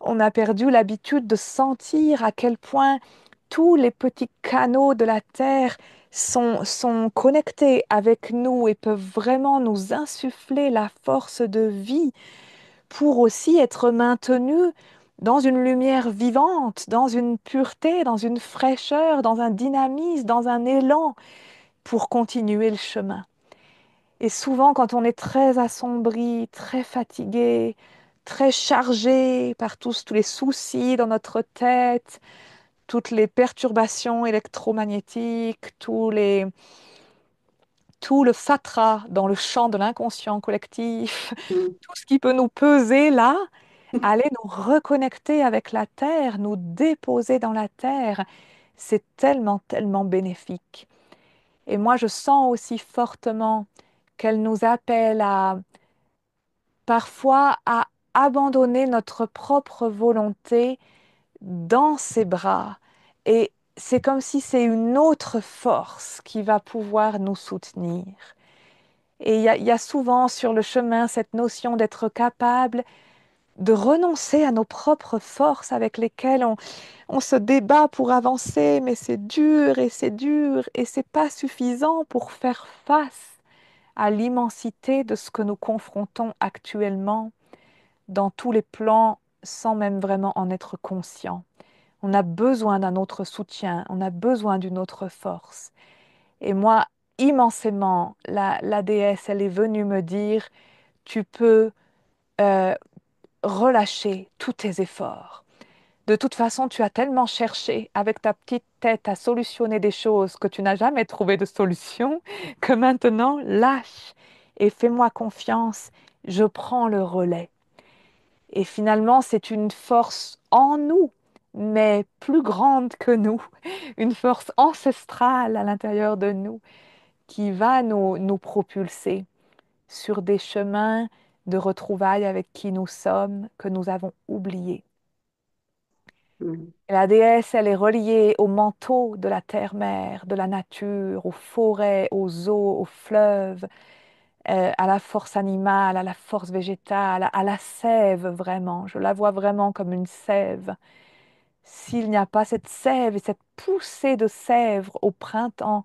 Speaker 2: On a perdu l'habitude de sentir à quel point tous les petits canaux de la terre sont connectés avec nous et peuvent vraiment nous insuffler la force de vie pour aussi être maintenus dans une lumière vivante, dans une pureté, dans une fraîcheur, dans un dynamisme, dans un élan pour continuer le chemin. Et souvent, quand on est très assombri, très fatigué, très chargé par tous les soucis dans notre tête, toutes les perturbations électromagnétiques, tout le fatras dans le champ de l'inconscient collectif,
Speaker 1: Mm.
Speaker 2: tout ce qui peut nous peser là, aller nous reconnecter avec la terre, nous déposer dans la terre, c'est tellement, tellement bénéfique. Et moi, je sens aussi fortement qu'elle nous appelle à parfois à abandonner notre propre volonté dans ses bras. Et c'est comme si c'est une autre force qui va pouvoir nous soutenir. Et il y a souvent sur le chemin cette notion d'être capable de renoncer à nos propres forces avec lesquelles on se débat pour avancer, mais c'est dur et c'est pas suffisant pour faire face à l'immensité de ce que nous confrontons actuellement dans tous les plans sans même vraiment en être conscient. On a besoin d'un autre soutien, on a besoin d'une autre force. Et moi, immensément, la déesse, elle est venue me dire, tu peux euh, relâcher tous tes efforts. De toute façon, tu as tellement cherché avec ta petite tête à solutionner des choses que tu n'as jamais trouvé de solution, que maintenant, lâche et fais-moi confiance, je prends le relais. Et finalement, c'est une force en nous mais plus grande que nous, une force ancestrale à l'intérieur de nous qui va nous propulser sur des chemins de retrouvailles avec qui nous sommes, que nous avons oubliés.
Speaker 1: Mm.
Speaker 2: La déesse, elle est reliée au manteau de la terre-mère, de la nature, aux forêts, aux eaux, aux fleuves, à la force animale, à la force végétale, à la sève vraiment. Je la vois vraiment comme une sève. S'il n'y a pas cette sève et cette poussée de sève au printemps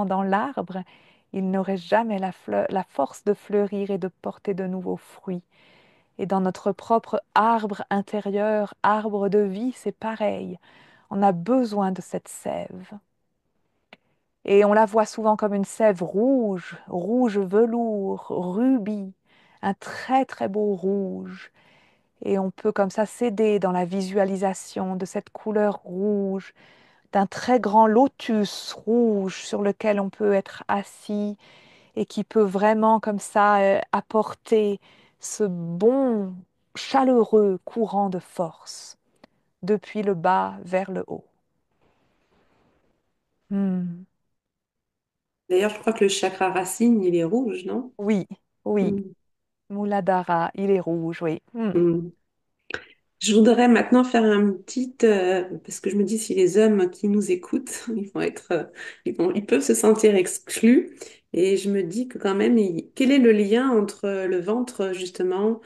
Speaker 2: dans l'arbre, il n'aurait jamais la force de fleurir et de porter de nouveaux fruits. Et dans notre propre arbre intérieur, arbre de vie, c'est pareil. On a besoin de cette sève. Et on la voit souvent comme une sève rouge, rouge velours, rubis, un très très beau rouge. Et on peut comme ça s'aider dans la visualisation de cette couleur rouge, d'un très grand lotus rouge sur lequel on peut être assis et qui peut vraiment comme ça apporter ce bon, chaleureux courant de force depuis le bas vers le haut. Hmm.
Speaker 1: D'ailleurs, je crois que le chakra racine, il est rouge, non?
Speaker 2: Oui, oui,
Speaker 1: Mm.
Speaker 2: Muladhara, il est rouge, oui. Hmm.
Speaker 1: Mm. Je voudrais maintenant faire un petit, parce que je me dis si les hommes qui nous écoutent, ils vont être, ils peuvent se sentir exclus. Et je me dis que quand même, quel est le lien entre le ventre justement,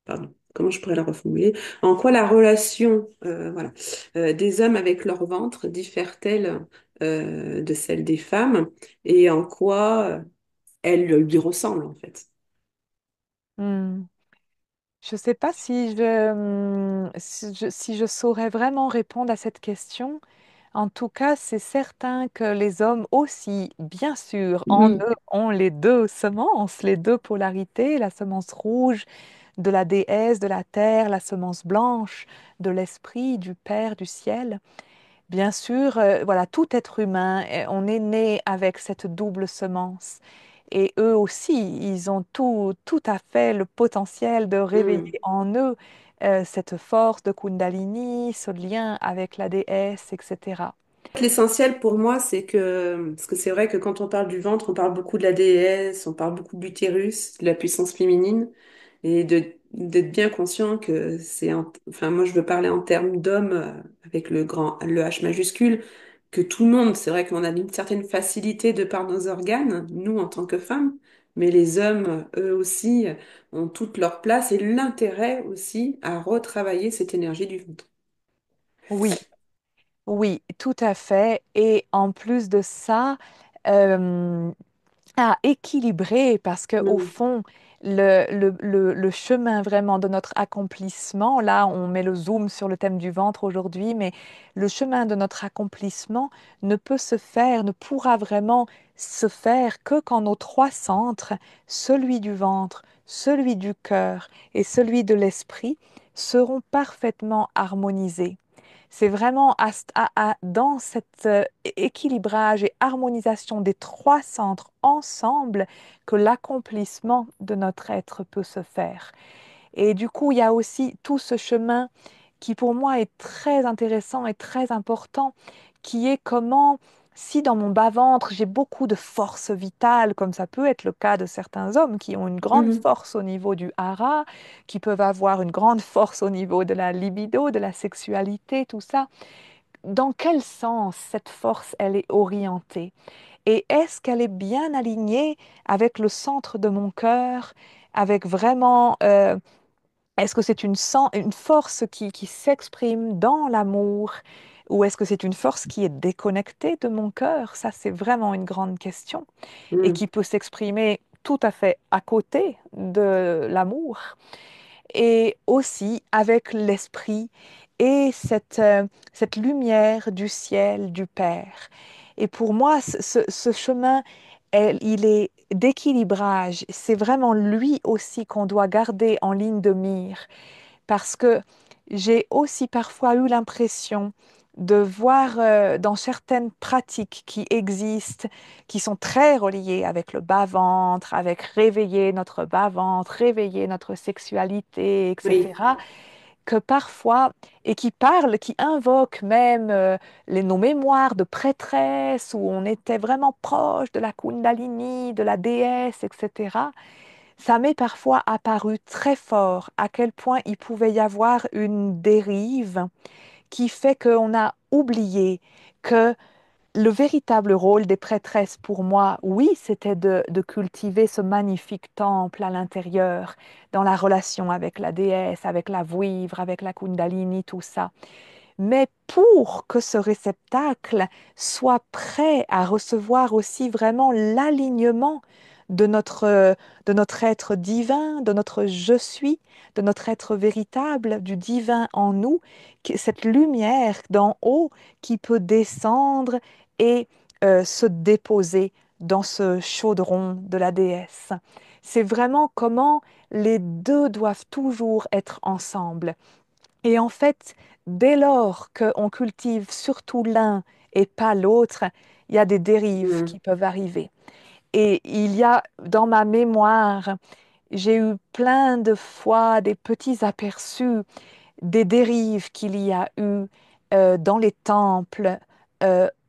Speaker 1: pardon, comment je pourrais la reformuler? En quoi la relation, voilà, des hommes avec leur ventre diffère-t-elle de celle des femmes et en quoi elle lui ressemble en fait?
Speaker 2: Hmm. Je ne sais pas si je saurais vraiment répondre à cette question. En tout cas, c'est certain que les hommes aussi, bien sûr, en
Speaker 1: Oui.
Speaker 2: eux ont les deux semences, les deux polarités, la semence rouge de la déesse, de la terre, la semence blanche de l'esprit, du Père, du ciel. Bien sûr, voilà, tout être humain, on est né avec cette double semence. Et eux aussi, ils ont tout à fait le potentiel de réveiller
Speaker 1: Mm.
Speaker 2: en eux cette force de Kundalini, ce lien avec la déesse, etc.
Speaker 1: L'essentiel pour moi, c'est que, parce que c'est vrai que quand on parle du ventre, on parle beaucoup de la déesse, on parle beaucoup de l'utérus, de la puissance féminine, et d'être bien conscient que enfin, moi, je veux parler en termes d'homme, avec le H majuscule, que tout le monde, c'est vrai qu'on a une certaine facilité de par nos organes, nous, en tant que femmes, mais les hommes, eux aussi, ont toute leur place et l'intérêt aussi à retravailler cette énergie du ventre.
Speaker 2: Oui, oui, tout à fait. Et en plus de ça, euh, à équilibrer parce que au
Speaker 1: Mm.
Speaker 2: fond, le chemin vraiment de notre accomplissement, là, on met le zoom sur le thème du ventre aujourd'hui, mais le chemin de notre accomplissement ne pourra vraiment se faire que quand nos trois centres, celui du ventre, celui du cœur et celui de l'esprit, seront parfaitement harmonisés. C'est vraiment dans cet équilibrage et harmonisation des trois centres ensemble que l'accomplissement de notre être peut se faire. Et du coup, il y a aussi tout ce chemin qui pour moi est très intéressant et très important, qui est comment, si dans mon bas-ventre, j'ai beaucoup de force vitale, comme ça peut être le cas de certains hommes qui ont une grande
Speaker 1: Mhm.
Speaker 2: force au niveau du hara, qui peuvent avoir une grande force au niveau de la libido, de la sexualité, tout ça, dans quel sens cette force, elle est orientée? Et est-ce qu'elle est bien alignée avec le centre de mon cœur, avec vraiment est-ce que c'est une force qui s'exprime dans l'amour ou est-ce que c'est une force qui est déconnectée de mon cœur? Ça, c'est vraiment une grande question et
Speaker 1: Mm.
Speaker 2: qui peut s'exprimer tout à fait à côté de l'amour et aussi avec l'esprit et cette lumière du ciel, du Père. Et pour moi, ce chemin, il est d'équilibrage. C'est vraiment lui aussi qu'on doit garder en ligne de mire parce que j'ai aussi parfois eu l'impression de voir dans certaines pratiques qui existent, qui sont très reliées avec le bas-ventre, avec réveiller notre bas-ventre, réveiller notre sexualité,
Speaker 1: Oui.
Speaker 2: etc., que parfois, et qui parlent, qui invoquent même nos mémoires de prêtresse, où on était vraiment proche de la Kundalini, de la déesse, etc. Ça m'est parfois apparu très fort à quel point il pouvait y avoir une dérive qui fait qu'on a oublié que le véritable rôle des prêtresses pour moi, oui, c'était de cultiver ce magnifique temple à l'intérieur, dans la relation avec la déesse, avec la vouivre, avec la Kundalini, tout ça. Mais pour que ce réceptacle soit prêt à recevoir aussi vraiment l'alignement de notre être divin, de notre je suis, de notre être véritable, du divin en nous, cette lumière d'en haut qui peut descendre et se déposer dans ce chaudron de la déesse. C'est vraiment comment les deux doivent toujours être ensemble. Et en fait, dès lors qu'on cultive surtout l'un et pas l'autre, il y a des dérives
Speaker 1: Mm.
Speaker 2: qui peuvent arriver. Et il y a dans ma mémoire, j'ai eu plein de fois des petits aperçus des dérives qu'il y a eu dans les temples,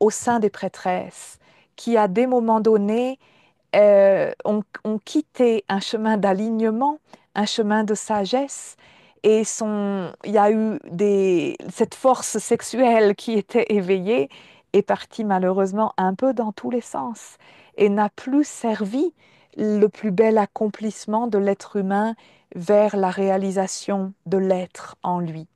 Speaker 2: au sein des prêtresses, qui à des moments donnés ont quitté un chemin d'alignement, un chemin de sagesse, et il y a eu cette force sexuelle qui était éveillée est partie malheureusement un peu dans tous les sens et n'a plus servi le plus bel accomplissement de l'être humain vers la réalisation de l'être en lui.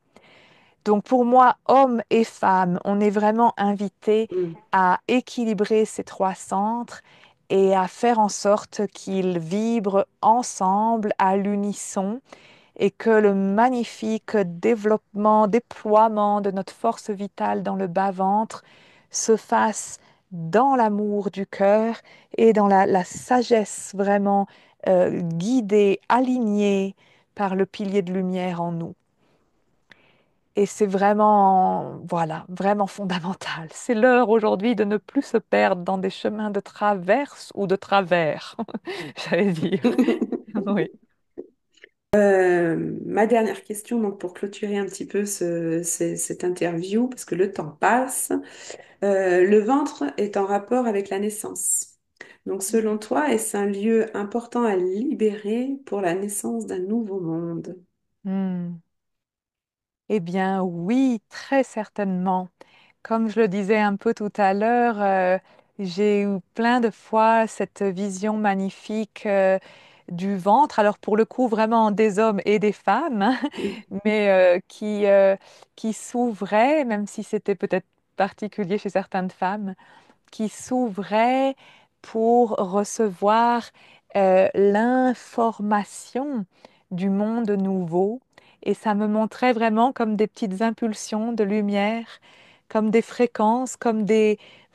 Speaker 2: Donc pour moi, hommes et femmes, on est vraiment invités
Speaker 1: Mm.
Speaker 2: à équilibrer ces trois centres et à faire en sorte qu'ils vibrent ensemble à l'unisson et que le magnifique développement, déploiement de notre force vitale dans le bas-ventre se fasse dans l'amour du cœur et dans la sagesse vraiment guidée, alignée par le pilier de lumière en nous. Et c'est vraiment, voilà, vraiment fondamental. C'est l'heure aujourd'hui de ne plus se perdre dans des chemins de traverse ou de travers, j'allais dire. Oui.
Speaker 1: Ma dernière question, donc pour clôturer un petit peu cette interview, parce que le temps passe, le ventre est en rapport avec la naissance. Donc selon toi, est-ce un lieu important à libérer pour la naissance d'un nouveau monde?
Speaker 2: Hmm. Eh bien, oui, très certainement. Comme je le disais un peu tout à l'heure, j'ai eu plein de fois cette vision magnifique du ventre. Alors pour le coup, vraiment des hommes et des femmes, hein, mais qui s'ouvrait, même si c'était peut-être particulier chez certaines femmes qui s'ouvrait pour recevoir l'information du monde nouveau. Et ça me montrait vraiment comme des petites impulsions de lumière, comme des fréquences,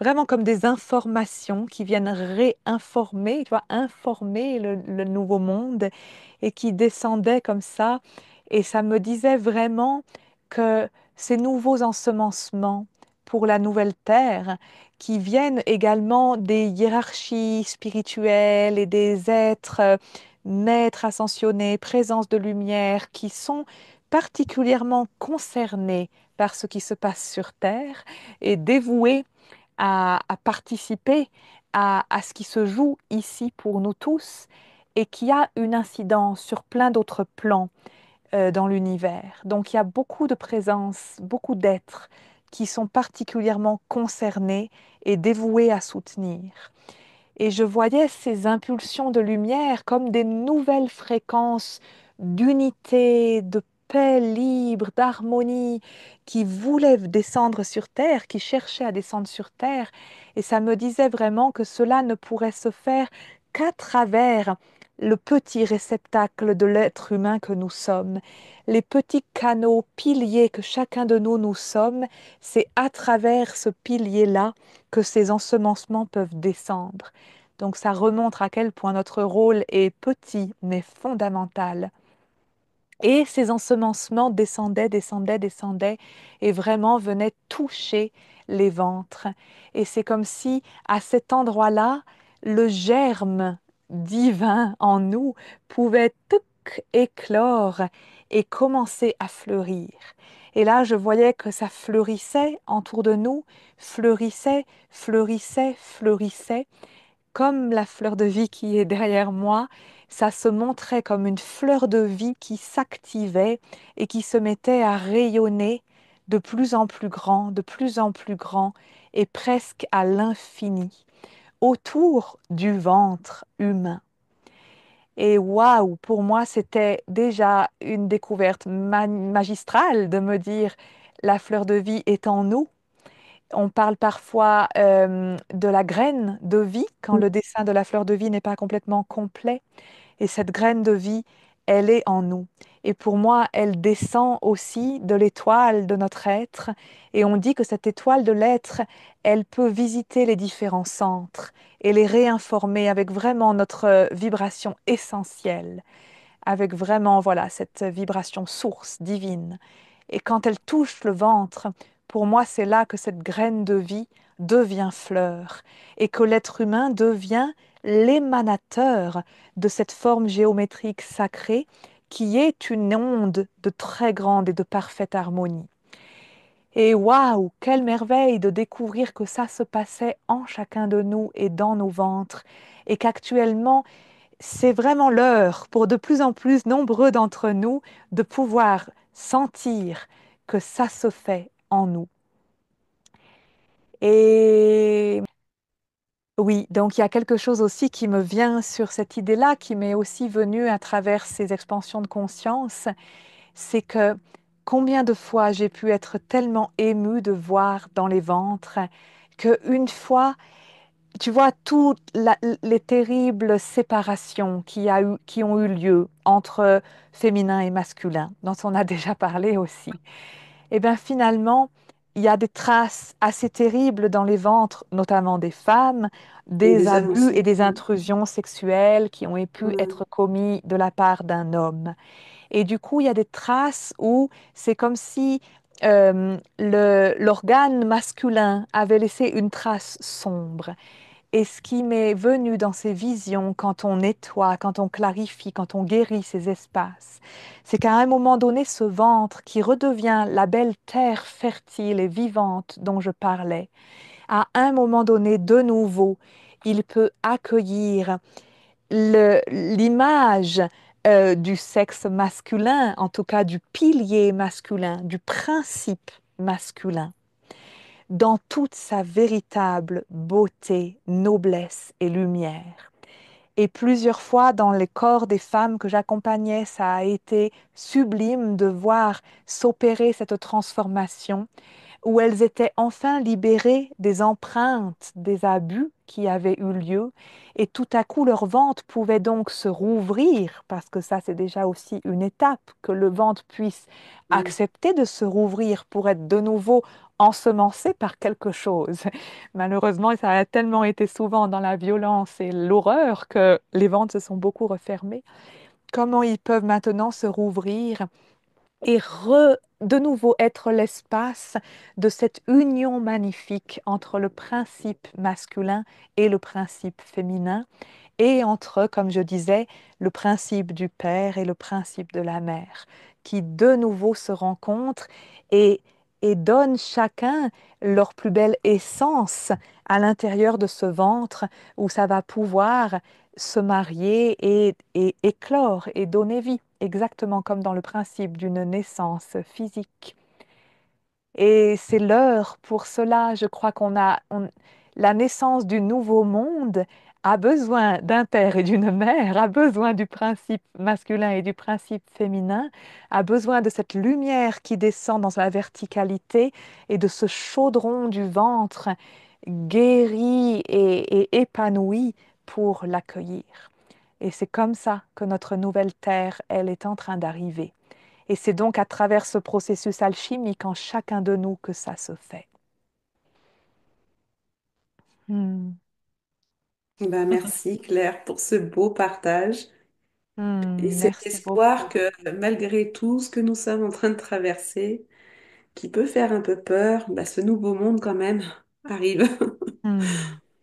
Speaker 2: vraiment comme des informations qui viennent réinformer, tu vois, informer le nouveau monde et qui descendaient comme ça. Et ça me disait vraiment que ces nouveaux ensemencements pour la nouvelle terre, qui viennent également des hiérarchies spirituelles et des êtres maîtres ascensionnés, présence de lumière, qui sont particulièrement concernés par ce qui se passe sur Terre et dévoués à participer à ce qui se joue ici pour nous tous et qui a une incidence sur plein d'autres plans dans l'univers. Donc il y a beaucoup de présences, beaucoup d'êtres qui sont particulièrement concernés et dévoués à soutenir. Et je voyais ces impulsions de lumière comme des nouvelles fréquences d'unité, de paix libre, d'harmonie, qui voulaient descendre sur Terre, qui cherchaient à descendre sur Terre. Et ça me disait vraiment que cela ne pourrait se faire qu'à travers le petit réceptacle de l'être humain que nous sommes, les petits canaux, piliers que chacun de nous sommes, c'est à travers ce pilier-là que ces ensemencements peuvent descendre. Donc ça remontre à quel point notre rôle est petit mais fondamental. Et ces ensemencements descendaient, descendaient, descendaient et vraiment venaient toucher les ventres. Et c'est comme si à cet endroit-là, le germe divin en nous pouvait donc éclore et commencer à fleurir. Et là, je voyais que ça fleurissait autour de nous, fleurissait, fleurissait, fleurissait comme la fleur de vie qui est derrière moi, ça se montrait comme une fleur de vie qui s'activait et qui se mettait à rayonner de plus en plus grand, de plus en plus grand et presque à l'infini, autour du ventre humain. Et waouh, pour moi, c'était déjà une découverte magistrale de me dire la fleur de vie est en nous. On parle parfois de la graine de vie quand le dessin de la fleur de vie n'est pas complètement complet. Et cette graine de vie, elle est en nous. Et pour moi, elle descend aussi de l'étoile de notre être. Et on dit que cette étoile de l'être, elle peut visiter les différents centres et les réinformer avec vraiment notre vibration essentielle, avec vraiment, voilà, cette vibration source divine. Et quand elle touche le ventre, pour moi, c'est là que cette graine de vie devient fleur et que l'être humain devient l'émanateur de cette forme géométrique sacrée qui est une onde de très grande et de parfaite harmonie. Et waouh, quelle merveille de découvrir que ça se passait en chacun de nous et dans nos ventres et qu'actuellement, c'est vraiment l'heure pour de plus en plus nombreux d'entre nous de pouvoir sentir que ça se fait en nous. Et oui, donc il y a quelque chose aussi qui me vient sur cette idée-là, qui m'est aussi venue à travers ces expansions de conscience, c'est que combien de fois j'ai pu être tellement émue de voir dans les ventres que une fois tu vois, toutes les terribles séparations qui ont eu lieu entre féminin et masculin, dont on a déjà parlé aussi, et bien finalement, il y a des traces assez terribles dans les ventres, notamment des femmes,
Speaker 1: Et
Speaker 2: des
Speaker 1: des hommes
Speaker 2: abus et
Speaker 1: aussi.
Speaker 2: des intrusions sexuelles qui ont pu
Speaker 1: Mm.
Speaker 2: être commis de la part d'un homme. Et du coup, il y a des traces où c'est comme si l'organe masculin avait laissé une trace sombre. Et ce qui m'est venu dans ces visions, quand on nettoie, quand on clarifie, quand on guérit ces espaces, c'est qu'à un moment donné, ce ventre qui redevient la belle terre fertile et vivante dont je parlais, à un moment donné, de nouveau, il peut accueillir l'image du sexe masculin, en tout cas du pilier masculin, du principe masculin dans toute sa véritable beauté, noblesse et lumière. Et plusieurs fois dans les corps des femmes que j'accompagnais, ça a été sublime de voir s'opérer cette transformation où elles étaient enfin libérées des empreintes, des abus qui avaient eu lieu, et tout à coup leur ventre pouvait donc se rouvrir, parce que ça c'est déjà aussi une étape, que le ventre puisse
Speaker 1: Mm.
Speaker 2: accepter de se rouvrir pour être de nouveau ensemencé par quelque chose. Malheureusement, ça a tellement été souvent dans la violence et l'horreur que les ventres se sont beaucoup refermés. Comment ils peuvent maintenant se rouvrir et de nouveau être l'espace de cette union magnifique entre le principe masculin et le principe féminin, et entre, comme je disais, le principe du père et le principe de la mère, qui de nouveau se rencontrent et, et donnent chacun leur plus belle essence à l'intérieur de ce ventre où ça va pouvoir se marier et éclore et donner vie, exactement comme dans le principe d'une naissance physique. Et c'est l'heure pour cela. Je crois la naissance du nouveau monde a besoin d'un père et d'une mère, a besoin du principe masculin et du principe féminin, a besoin de cette lumière qui descend dans la verticalité et de ce chaudron du ventre guéri et épanoui pour l'accueillir. Et c'est comme ça que notre nouvelle terre, elle est en train d'arriver. Et c'est donc à travers ce processus alchimique en chacun de nous que ça se fait. Hmm.
Speaker 1: Ben, merci Claire pour ce beau partage et cet
Speaker 2: Merci
Speaker 1: espoir
Speaker 2: beaucoup.
Speaker 1: que malgré tout ce que nous sommes en train de traverser, qui peut faire un peu peur, ben, ce nouveau monde quand même arrive.
Speaker 2: Hmm.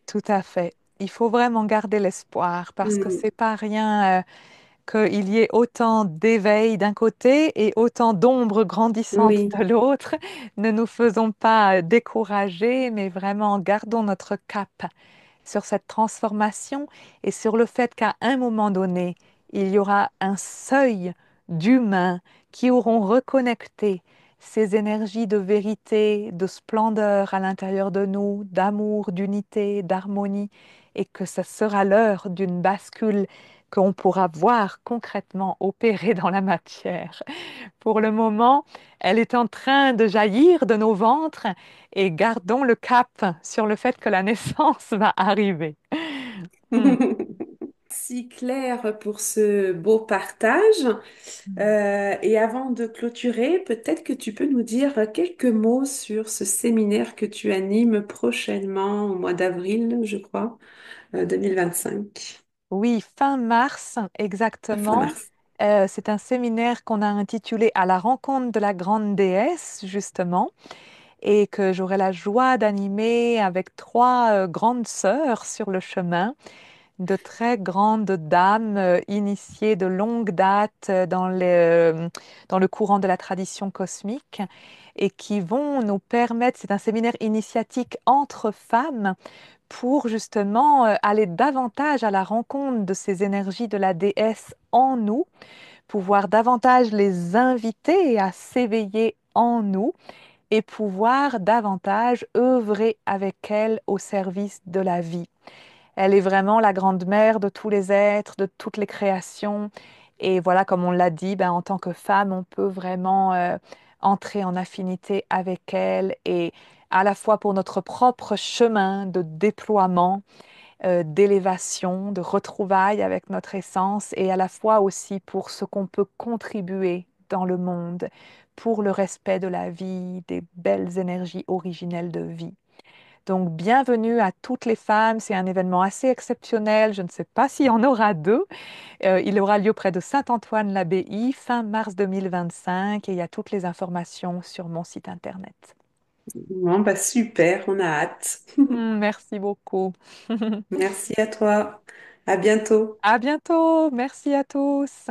Speaker 2: Tout à fait. Il faut vraiment garder l'espoir parce que
Speaker 1: Mm.
Speaker 2: c'est pas rien. qu'il y ait autant d'éveil d'un côté et autant d'ombres grandissantes
Speaker 1: Oui.
Speaker 2: de l'autre. Ne nous faisons pas décourager, mais vraiment gardons notre cap sur cette transformation et sur le fait qu'à un moment donné, il y aura un seuil d'humains qui auront reconnecté ces énergies de vérité, de splendeur à l'intérieur de nous, d'amour, d'unité, d'harmonie, et que ce sera l'heure d'une bascule qu'on pourra voir concrètement opérer dans la matière. Pour le moment, elle est en train de jaillir de nos ventres et gardons le cap sur le fait que la naissance va arriver. Hmm.
Speaker 1: Si clair pour ce beau partage. Et avant de clôturer, peut-être que tu peux nous dire quelques mots sur ce séminaire que tu animes prochainement au mois d'avril, je crois, 2025.
Speaker 2: Oui, fin mars
Speaker 1: Fin
Speaker 2: exactement.
Speaker 1: mars.
Speaker 2: C'est un séminaire qu'on a intitulé À la rencontre de la grande déesse, justement, et que j'aurai la joie d'animer avec trois grandes sœurs sur le chemin, de très grandes dames initiées de longue date dans le courant de la tradition cosmique et qui vont nous permettre, c'est un séminaire initiatique entre femmes pour justement aller davantage à la rencontre de ces énergies de la déesse en nous, pouvoir davantage les inviter à s'éveiller en nous et pouvoir davantage œuvrer avec elles au service de la vie. Elle est vraiment la grande mère de tous les êtres, de toutes les créations. Et voilà, comme on l'a dit, ben, en tant que femme, on peut vraiment entrer en affinité avec elle et à la fois pour notre propre chemin de déploiement, d'élévation, de retrouvailles avec notre essence et à la fois aussi pour ce qu'on peut contribuer dans le monde, pour le respect de la vie, des belles énergies originelles de vie. Donc, bienvenue à toutes les femmes. C'est un événement assez exceptionnel. Je ne sais pas s'il y en aura deux. Il aura lieu près de Saint-Antoine-l'Abbaye fin mars 2025 et il y a toutes les informations sur mon site internet.
Speaker 1: Bon, bah super, on a hâte.
Speaker 2: Merci beaucoup.
Speaker 1: Merci à toi. À bientôt.
Speaker 2: À bientôt. Merci à tous.